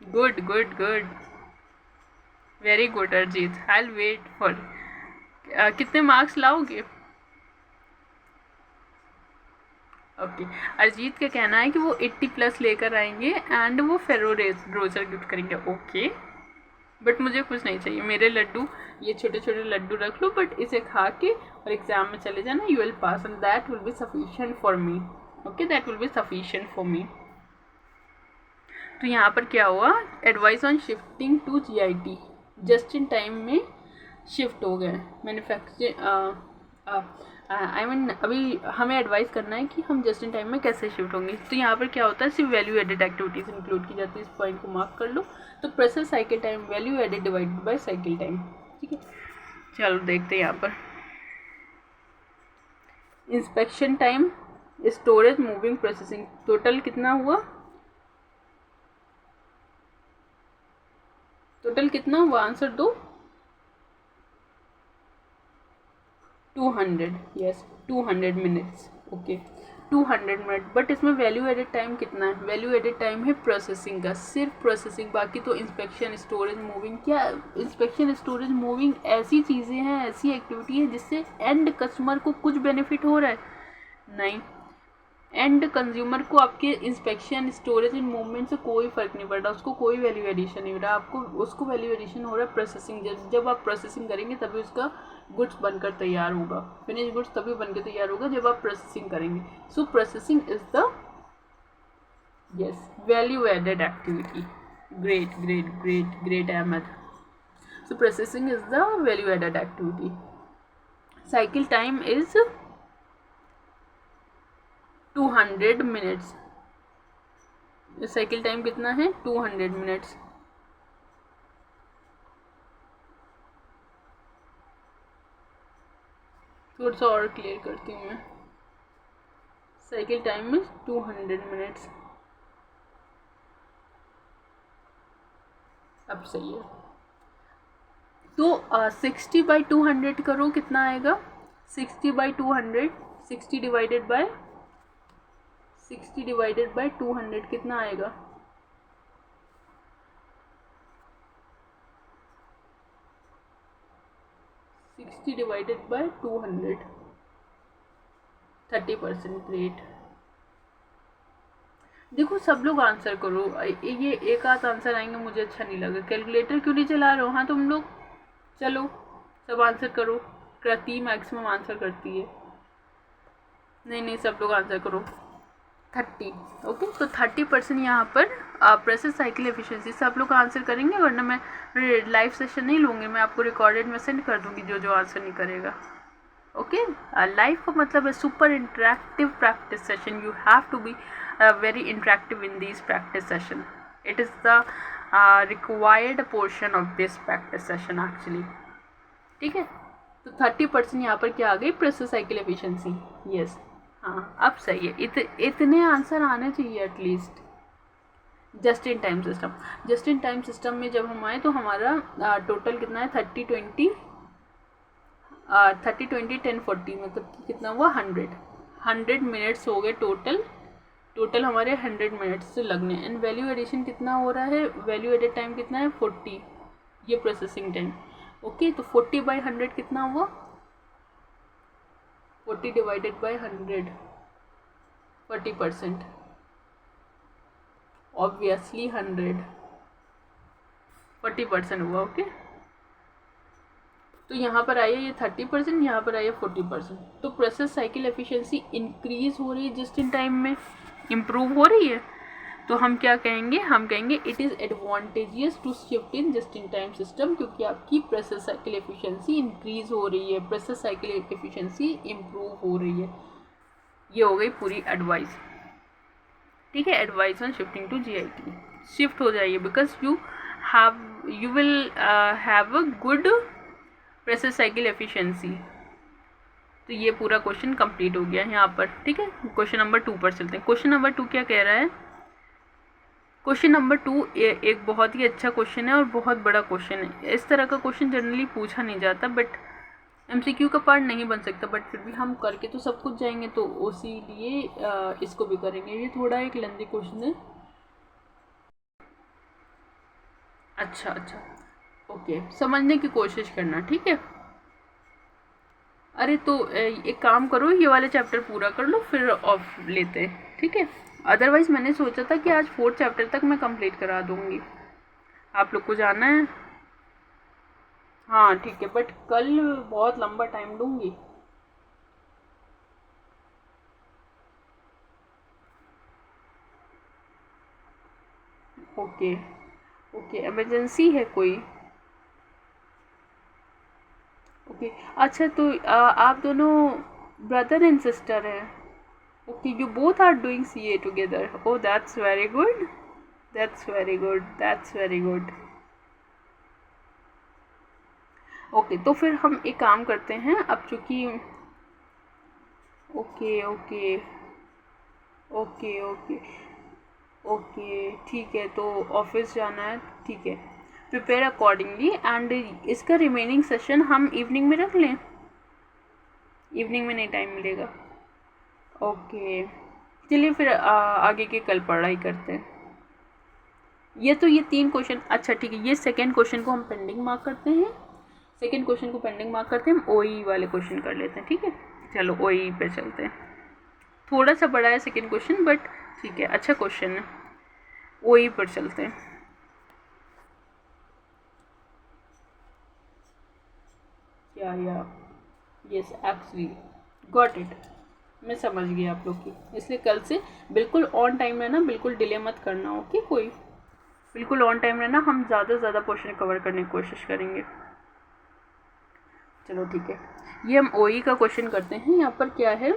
Good good good, very good Arijit. I will wait for. कितने मार्क्स लाओगे? ओके, अरजीत का कहना है कि वो 80+ लेकर आएंगे एंड वो फेरो रोजर गिफ्ट करेंगे. ओके, बट मुझे कुछ नहीं चाहिए. मेरे लड्डू, ये छोटे छोटे लड्डू रख लो, बट इसे खा के और एग्ज़ाम में चले जाना. You will pass and that will be sufficient for me. Okay, that will be sufficient for me. तो यहाँ पर क्या हुआ? Advice on shifting to GIT, just in time में शिफ्ट हो गए. आई मीन अभी हमें एडवाइस करना है कि हम जस्ट इन टाइम में कैसे शिफ्ट होंगे. तो यहाँ पर क्या होता है? सिर्फ वैल्यू एडेड एक्टिविटीज़ इंक्लूड की जाती है. इस पॉइंट को मार्क कर लो. तो process cycle time value added divided by cycle time. ठीक है, चलो देखते हैं यहाँ पर. Inspection time, storage, moving, processing, total कितना हुआ? टोटल कितना हुआ? आंसर दो. 200. Yes, 200 minutes. Okay, 200 minute. But इसमें वैल्यू एडेड टाइम कितना है? वैल्यू एडेड टाइम है प्रोसेसिंग का, सिर्फ प्रोसेसिंग. बाकी तो इंस्पेक्शन, स्टोरेज, मूविंग. क्या इंस्पेक्शन, स्टोरेज, मूविंग ऐसी चीज़ें हैं, ऐसी एक्टिविटी है जिससे एंड कस्टमर को कुछ बेनिफिट हो रहा है? नहीं. एंड कंज्यूमर को आपके इंस्पेक्शन, स्टोरेज एंड मूवमेंट से कोई फ़र्क नहीं पड़ रहा. उसको कोई वैल्यू एडिशन नहीं हो रहा. आपको उसको वैल्यू एडिशन हो रहा है प्रोसेसिंग. जब आप प्रोसेसिंग करेंगे तभी उसका गुड्स बनकर तैयार होगा. फिनिश गुड्स तभी बनकर तैयार होगा जब आप प्रोसेसिंग करेंगे. So processing is the value added activity. Great great great great Ahmed. So processing is the value added activity. Cycle time is 200 minutes. Cycle time कितना है? 200 मिनट्स. थोड़ा सा और क्लियर करती हूँ मैं. साइकिल टाइम में 200 मिनट्स. अब सही है. तो 60/200 करो, कितना आएगा? 60/200, 60 डिवाइडेड बाय 200 कितना आएगा? 60 डिवाइडेड बाय 200, 30%. ग्रेट. देखो सब लोग आंसर करो. ये एक आध आंसर आएंगे, मुझे अच्छा नहीं लगा. कैलकुलेटर क्यों नहीं चला रहे हो? हाँ तुम लोग चलो सब आंसर करो. कृति मैक्सिमम आंसर करती है. नहीं, सब लोग आंसर करो. 30। ओके, तो 30% यहाँ पर प्रोसेस साइकिल एफिशिएंसी से आप लोग आंसर करेंगे, वरना मैं लाइव सेशन नहीं लूँगी, मैं आपको रिकॉर्डेड में सेंड कर दूँगी जो जो आंसर नहीं करेगा। ओके, लाइव का मतलब है super interactive practice session. You have to be very interactive in this practice session. It is the required portion of this practice session actually. ठीक है, तो 30% यहाँ पर क्या आ गई, प्रोसेस साइकिल एफिशिएंसी. यस, हाँ अब सही है. इतने आंसर आने चाहिए at least. Just in time system, just in time system में जब हम आए तो हमारा टोटल कितना है, 30 20 10 40, मतलब कि कितना हुआ, 100 मिनट्स हो गए टोटल हमारे 100 मिनट्स से लगने. एंड वैल्यू एडिशन कितना हो रहा है, वैल्यू एडेड टाइम कितना है, 40, ये प्रोसेसिंग टाइम. ओके, तो 40/100 कितना हुआ, 40 डिवाइडेड बाई 100, 40%, ऑब्वियसली 40% हुआ. ओके, तो यहाँ पर आया ये 30%, यहाँ पर आया 40%. तो प्रोसेस साइकिल एफिशिएंसी इंक्रीज हो रही है जस्ट इन टाइम में, इम्प्रूव हो रही है. तो हम क्या कहेंगे, हम कहेंगे it is advantageous to shift in just in time system, क्योंकि आपकी प्रोसेस साइकिल एफिशिएंसी इंक्रीज हो रही है, प्रोसेस साइकिल एफिशिएंसी इम्प्रूव हो रही है. ये हो गई पूरी एडवाइस. ठीक है, advice on shifting to GIT. Shift हो जाइए because you will have a good process cycle efficiency. तो ये पूरा क्वेश्चन कंप्लीट हो गया यहाँ पर. ठीक है, क्वेश्चन नंबर 2 पर चलते हैं. क्वेश्चन नंबर 2 क्या कह रहा है, क्वेश्चन नंबर 2 एक बहुत ही अच्छा क्वेश्चन है और बहुत बड़ा क्वेश्चन है. इस तरह का क्वेश्चन जनरली पूछा नहीं जाता, बट MCQ का पार्ट नहीं बन सकता, बट फिर भी हम करके तो सब कुछ जाएंगे, तो उसी लिए इसको भी करेंगे. ये थोड़ा एक लेंथी क्वेश्चन है. अच्छा, ओके, समझने की कोशिश करना. ठीक है, अरे तो एक काम करो, ये वाले चैप्टर पूरा कर लो, फिर ऑफ लेते हैं. ठीक है, अदरवाइज़ मैंने सोचा था कि आज 4th चैप्टर तक मैं कंप्लीट करा दूँगी. आप लोग को जाना है, हाँ ठीक है, बट कल बहुत लंबा टाइम लूँगी. ओके, इमरजेंसी है कोई. ओके, अच्छा, तो आप दोनों ब्रदर एंड सिस्टर हैं. Okay, you both are doing CA together. Oh that's very good, that's very good. Okay, तो फिर हम एक काम करते हैं, अब चूँकि ओके ठीक है, तो ऑफिस जाना है. ठीक है, प्रिपेयर अकॉर्डिंगली. एंड इसका रिमेनिंग सेशन हम इवनिंग में रख लें, इवनिंग में नहीं टाइम मिलेगा. ओके, चलिए फिर आगे के कल पढ़ाई करते हैं. ये 3 क्वेश्चन. अच्छा ठीक है, ये सेकेंड क्वेश्चन को हम पेंडिंग मार्क करते हैं, हम OE वाले क्वेश्चन कर लेते हैं. ठीक है, चलो OE पे चलते हैं. थोड़ा सा बड़ा है सेकेंड क्वेश्चन, बट ठीक है, अच्छा क्वेश्चन है. OE पर चलते हैं. क्या यस, एक्चुअली गॉट इट, मैं समझ गई आप लोग की. इसलिए कल से बिल्कुल ऑन टाइम रहना, बिल्कुल डिले मत करना. ओके, कोई बिल्कुल ऑन टाइम रहना. हम ज़्यादा से ज़्यादा क्वेश्चन कवर करने की कोशिश करेंगे. चलो ठीक है, ये हम OE का क्वेश्चन करते हैं. यहाँ पर क्या है,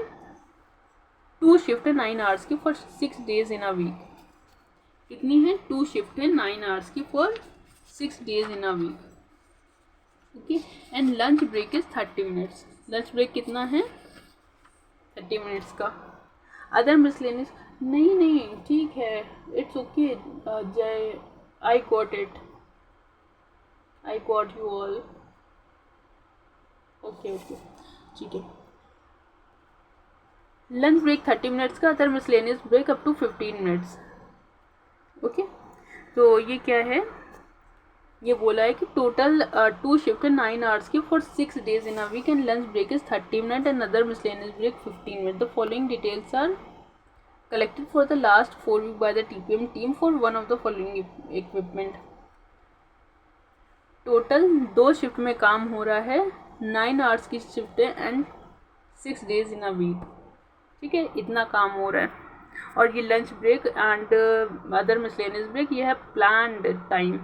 2 शिफ्ट 9 आवर्स की for 6 days in a week. कितनी है, 2 शिफ्ट है 9 आवर्स की for 6 days in a week. Okay, and lunch break is 30 minutes. Lunch break कितना है, 30 मिनट्स का. अदर मिसलेनियस, नहीं ठीक है, it's okay Jay, I got it, I got you all. Okay ठीक है. लंच ब्रेक 30 मिनट्स का, other miscellaneous break up to 15 minutes. Okay, तो ये क्या है, ये बोला है कि टोटल 2 शिफ्ट 9 आवर्स की for 6 days in a week and lunch break is 30 minute and other miscellaneous break 15 minute. The following details are collected for the last 4 weeks by the TPM team for one of the following equipment. Total 2 shift में काम हो रहा है, 9 hours की shift है and 6 days in a week. ठीक है, इतना काम हो रहा है. और ये lunch break and other miscellaneous break ये है प्लान्ड टाइम,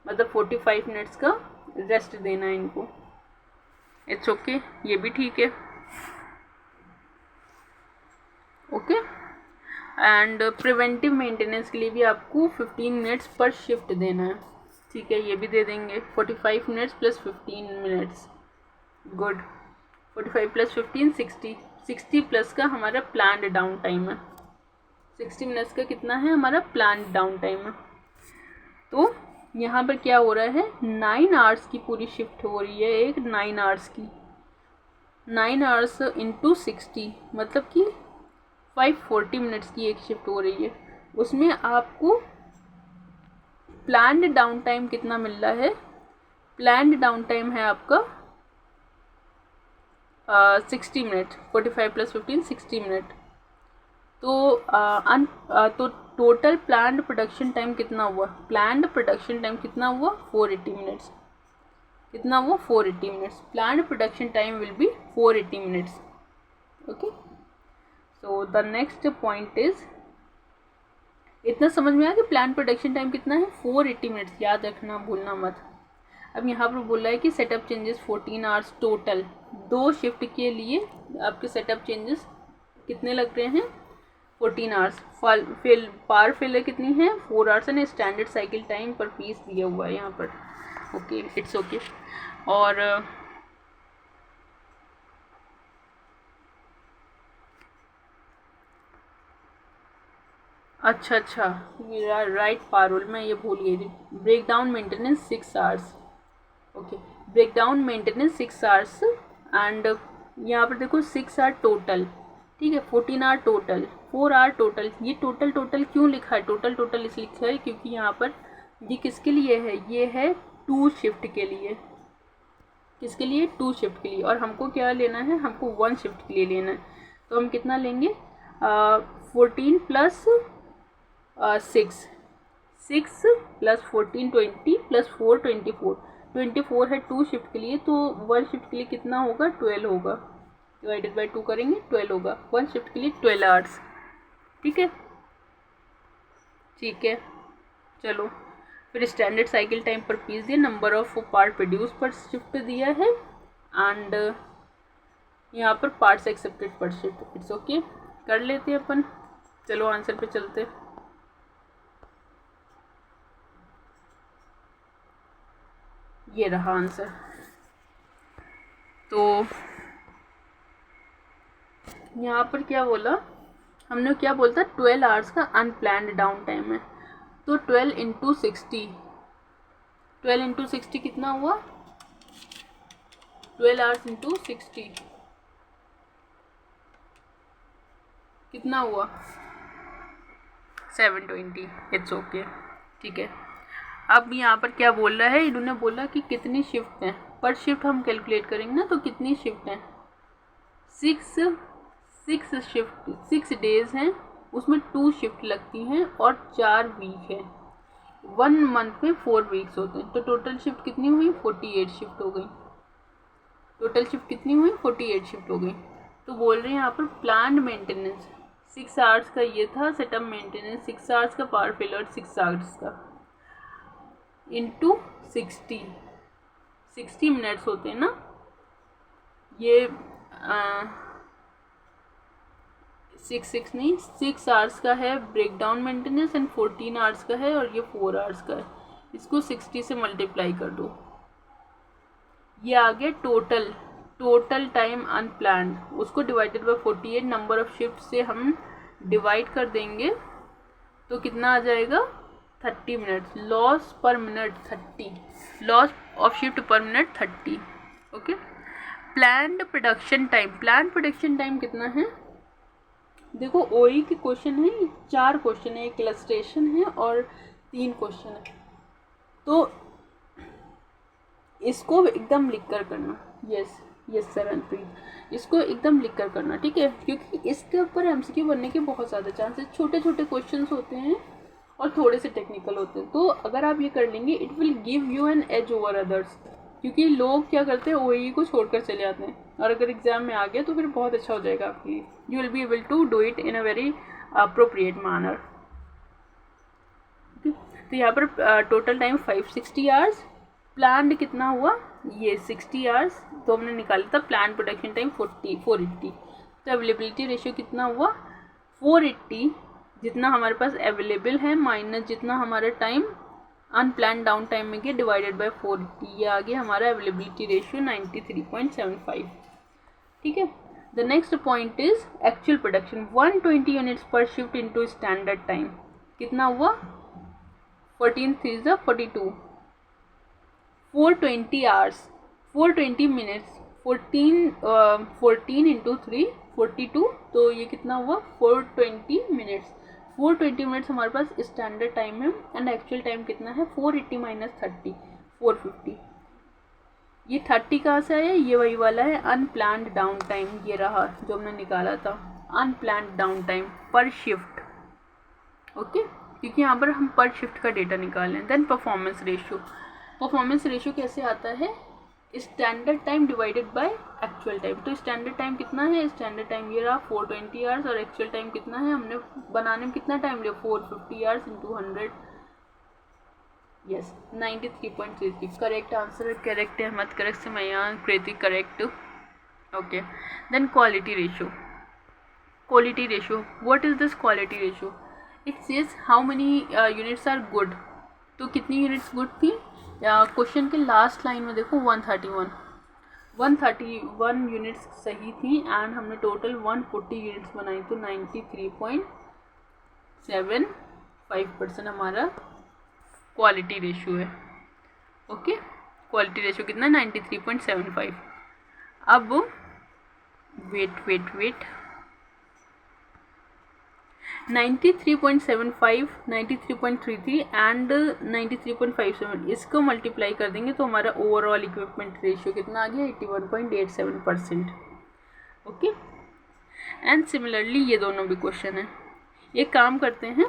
मतलब 45 मिनट्स का रेस्ट देना है इनको। इट्स ओके, ये भी ठीक है। ओके एंड प्रिवेंटिव मेंटेनेंस के लिए भी आपको 15 मिनट्स पर शिफ्ट देना है, ठीक है, ये भी दे देंगे। 45 minutes plus 15 minutes, good. 45 plus 15 60, 60 plus का हमारा प्लान्ड डाउन टाइम है। 60 मिनट्स का कितना है हमारा प्लान्ड डाउन टाइम है। तो यहाँ पर क्या हो रहा है, 9 आवर्स की पूरी शिफ्ट हो रही है, एक 9 आवर्स की, 9 आवर्स इंटू 60 मतलब कि 540 मिनट्स की एक शिफ्ट हो रही है। उसमें आपको प्लान्ड डाउन टाइम कितना मिल रहा है, प्लान्ड डाउन टाइम है आपका 60 मिनट, 45 प्लस 15 60 मिनट। तो टोटल प्लान्ड प्रोडक्शन टाइम कितना हुआ, प्लान्ड प्रोडक्शन टाइम कितना हुआ 480 मिनट्स, कितना हुआ 480 minutes. Planned production time will be 480 minutes. Okay, so the next point is, इतना समझ में आया कि प्लान प्रोडक्शन टाइम कितना है 480 मिनट्स, याद रखना भूलना मत। अब यहाँ पर बोला है कि setup changes 14 hours total, 2 shift के लिए आपके सेटअप चेंजेस कितने लग रहे हैं 14 आवर्स। पार फिलर कितनी है 4 hours and standard cycle time per piece दिया हुआ है यहाँ पर। Okay, it's okay. और अच्छा राइट पारुल, मैं ये भूल गई थी। Breakdown maintenance 6 hours. Okay, breakdown maintenance 6 hours and यहाँ पर देखो 6 आवर टोटल, ठीक है, 14 आवर टोटल, 4 आवर टोटल। ये टोटल क्यों लिखा है, टोटल इसलिए लिखा है क्योंकि यहाँ पर ये किसके लिए है, ये है 2 शिफ्ट के लिए, किसके लिए 2 शिफ्ट के लिए, और हमको क्या लेना है, हमको 1 शिफ्ट के लिए लेना है। तो हम कितना लेंगे 14 प्लस 6 प्लस 14 20 प्लस 4 24 है 2 शिफ्ट के लिए, तो 1 शिफ्ट के लिए कितना होगा 12 होगा, डिवाइडेड बाई 2 करेंगे 12 होगा, 1 शिफ्ट के लिए 12 आवर्स। ठीक है, ठीक है, चलो फिर standard cycle time per piece दिया, नंबर ऑफ पार्ट प्रोड्यूस पर शिफ्ट दिया है एंड यहाँ पर पार्ट्स एक्सेप्टेड पर शिफ्ट। इट्स ओके, कर लेते हैं अपन। चलो आंसर पे चलते। ये रहा आंसर। तो यहाँ पर क्या बोला हमने, क्या बोलता 12 आवर्स का अनप्लान्ड डाउन टाइम है, तो 12 इंटू 60 कितना हुआ 12 आवर्स इंटू 60 कितना हुआ 720। इट्स ओके, ठीक है। अब यहाँ पर क्या बोल रहा है, इन्होंने बोला कि कितनी शिफ्ट हैं, पर शिफ्ट हम कैलकुलेट करेंगे ना, तो कितनी शिफ्ट हैं 6 शिफ्ट, 6 डेज हैं, उसमें 2 शिफ्ट लगती हैं और 4 वीक है, 1 मंथ में 4 वीक्स होते हैं, तो टोटल शिफ्ट कितनी हुई 48 शिफ्ट हो गई। टोटल शिफ्ट कितनी हुई 48 शिफ्ट हो गई। तो बोल रहे हैं यहाँ पर प्लान्ड मेंटेनेंस 6 आवर्स का ये था, सेटअप मेंटेनेंस 6 आवर्स का, पावर फेलर 6 आवर्स का, इंटू 60 मिनट्स होते हैं ना, ये 6 आवर्स का है breakdown maintenance and 14 hours का है, और ये 4 आवर्स का है। इसको 60 से मल्टीप्लाई कर दो, ये आ गया टोटल टाइम अनप्लान्ड, उसको divided by 48 number of shift से हम डिवाइड कर देंगे, तो कितना आ जाएगा 30 मिनट्स, लॉस पर मिनट 30, लॉस ऑफ शिफ्ट पर minute 30। Okay, planned production time कितना है, देखो ओई के क्वेश्चन है 4 क्वेश्चन है, एक इलस्ट्रेशन है और 3 क्वेश्चन है, तो इसको एकदम लिख कर करना। यस सर अनप्रीत, इसको एकदम लिख कर करना, ठीक है, क्योंकि इसके ऊपर एमसीक्यू बनने के बहुत ज़्यादा चांसेस, छोटे क्वेश्चंस होते हैं और थोड़े से टेक्निकल होते हैं, तो अगर आप ये कर लेंगे it will give you an edge over others, क्योंकि लोग क्या करते हैं ओई को छोड़कर चले जाते हैं, और अगर एग्जाम में आ गया तो फिर बहुत अच्छा हो जाएगा आपके लिए, you will be able to do it in a very appropriate manner. तो यहाँ पर टोटल टाइम 560 आवर्स, प्लान्ड कितना हुआ ये 60 आवर्स, तो हमने निकाला था प्लान प्रोडक्शन टाइम 480। तो अवेलेबिलिटी रेशियो कितना हुआ 480, जितना हमारे पास अवेलेबल है माइनस जितना हमारा टाइम अनप्लान डाउन टाइम में गया डिवाइडेड बाय 480, ये आ गया हमारा अवेलेबिलिटी रेशियो 93.75। ठीक है। The next point is actual production 120 units पर शिफ्ट इनटू स्टैंडर्ड टाइम, कितना हुआ 14 3 42, 420 आवर्स 420 मिनट्स 14 इंटू 3 42, तो ये कितना हुआ 420 मिनट्स। 420 मिनट्स हमारे पास स्टैंडर्ड टाइम है एंड एक्चुअल टाइम कितना है 480 माइनस 30 450। ये 30 कहाँ से आया, ये वही वाला है अनप्लान्ड डाउन टाइम, ये रहा जो हमने निकाला था unplanned downtime per shift. ओके, क्योंकि यहाँ पर हम पर शिफ्ट का डेटा निकालें। Then performance ratio, performance ratio कैसे आता है standard time divided by actual time. तो स्टैंडर्ड टाइम कितना है, स्टैंडर्ड टाइम ये रहा 420 आवर्स और एक्चुअल टाइम कितना है, हमने बनाने में कितना टाइम लिया 450 hours into 100, yes 93.33। Correct answer, correct है Ahmad, correct Samayan, Kriti correct. Okay, then quality ratio, quality ratio what is this quality ratio, it says how many units are good. तो कितनी यूनिट्स गुड थी, क्वेश्चन के लास्ट लाइन में देखो 131 units सही थी and हमने टोटल 140 यूनिट्स बनाई, तो 93.75% हमारा क्वालिटी रेशियो है। ओके, क्वालिटी रेशियो कितना है 93.75। अब वेट 93.75, 93.33 एंड 93.57, इसको मल्टीप्लाई कर देंगे तो हमारा ओवरऑल इक्विपमेंट रेशियो कितना आ गया 81.87%। ओके, एंड सिमिलरली ये दोनों भी क्वेश्चन है। एक काम करते हैं,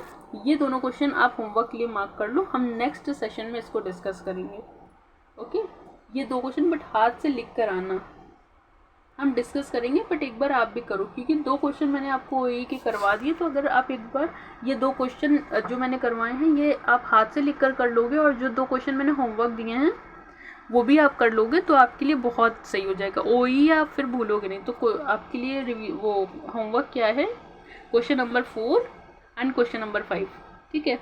ये दोनों क्वेश्चन आप होमवर्क के लिए मार्क कर लो, हम नेक्स्ट सेशन में इसको डिस्कस करेंगे। ओके, ये दो क्वेश्चन बट हाथ से लिख कर आना, हम डिस्कस करेंगे बट एक बार आप भी करो, क्योंकि दो क्वेश्चन मैंने आपको ओई के करवा दिए, तो अगर आप एक बार ये दो क्वेश्चन जो मैंने करवाए हैं ये आप हाथ से लिख कर लोगे और जो दो क्वेश्चन मैंने होमवर्क दिए हैं वो भी आप कर लोगे तो आपके लिए बहुत सही हो जाएगा। ओई आप फिर भूलोगे नहीं, तो आपके लिए वो होमवर्क क्या है, question number 4 and question number 5। ठीक है,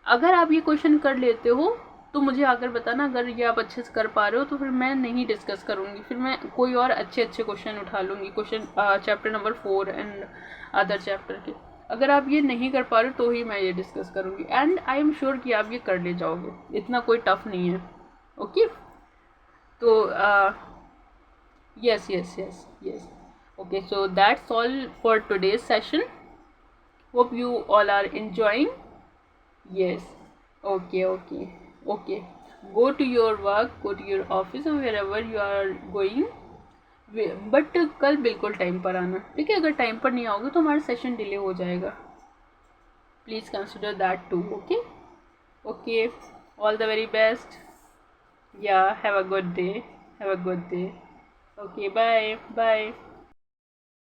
अगर आप ये क्वेश्चन कर लेते हो तो मुझे आकर बताना, अगर ये आप अच्छे से कर पा रहे हो तो फिर मैं नहीं डिस्कस करूँगी, फिर मैं कोई और अच्छे क्वेश्चन उठा लूँगी, question chapter number 4 and other chapter के। अगर आप ये नहीं कर पा रहे तो ही मैं ये डिस्कस करूँगी एंड आई एम श्योर कि आप ये कर ले जाओगे, इतना कोई टफ नहीं है। ओके, तो yes okay, so that's all for today's session, hope you all are enjoying। yes, okay, go to your work, go to your office or wherever you are going, but कल बिल्कुल time पर आना, ठीक है। अगर time पर नहीं आओगे तो हमारा सेशन डिले हो जाएगा, please consider that too. Okay, all the very best, या have a good day, okay, bye.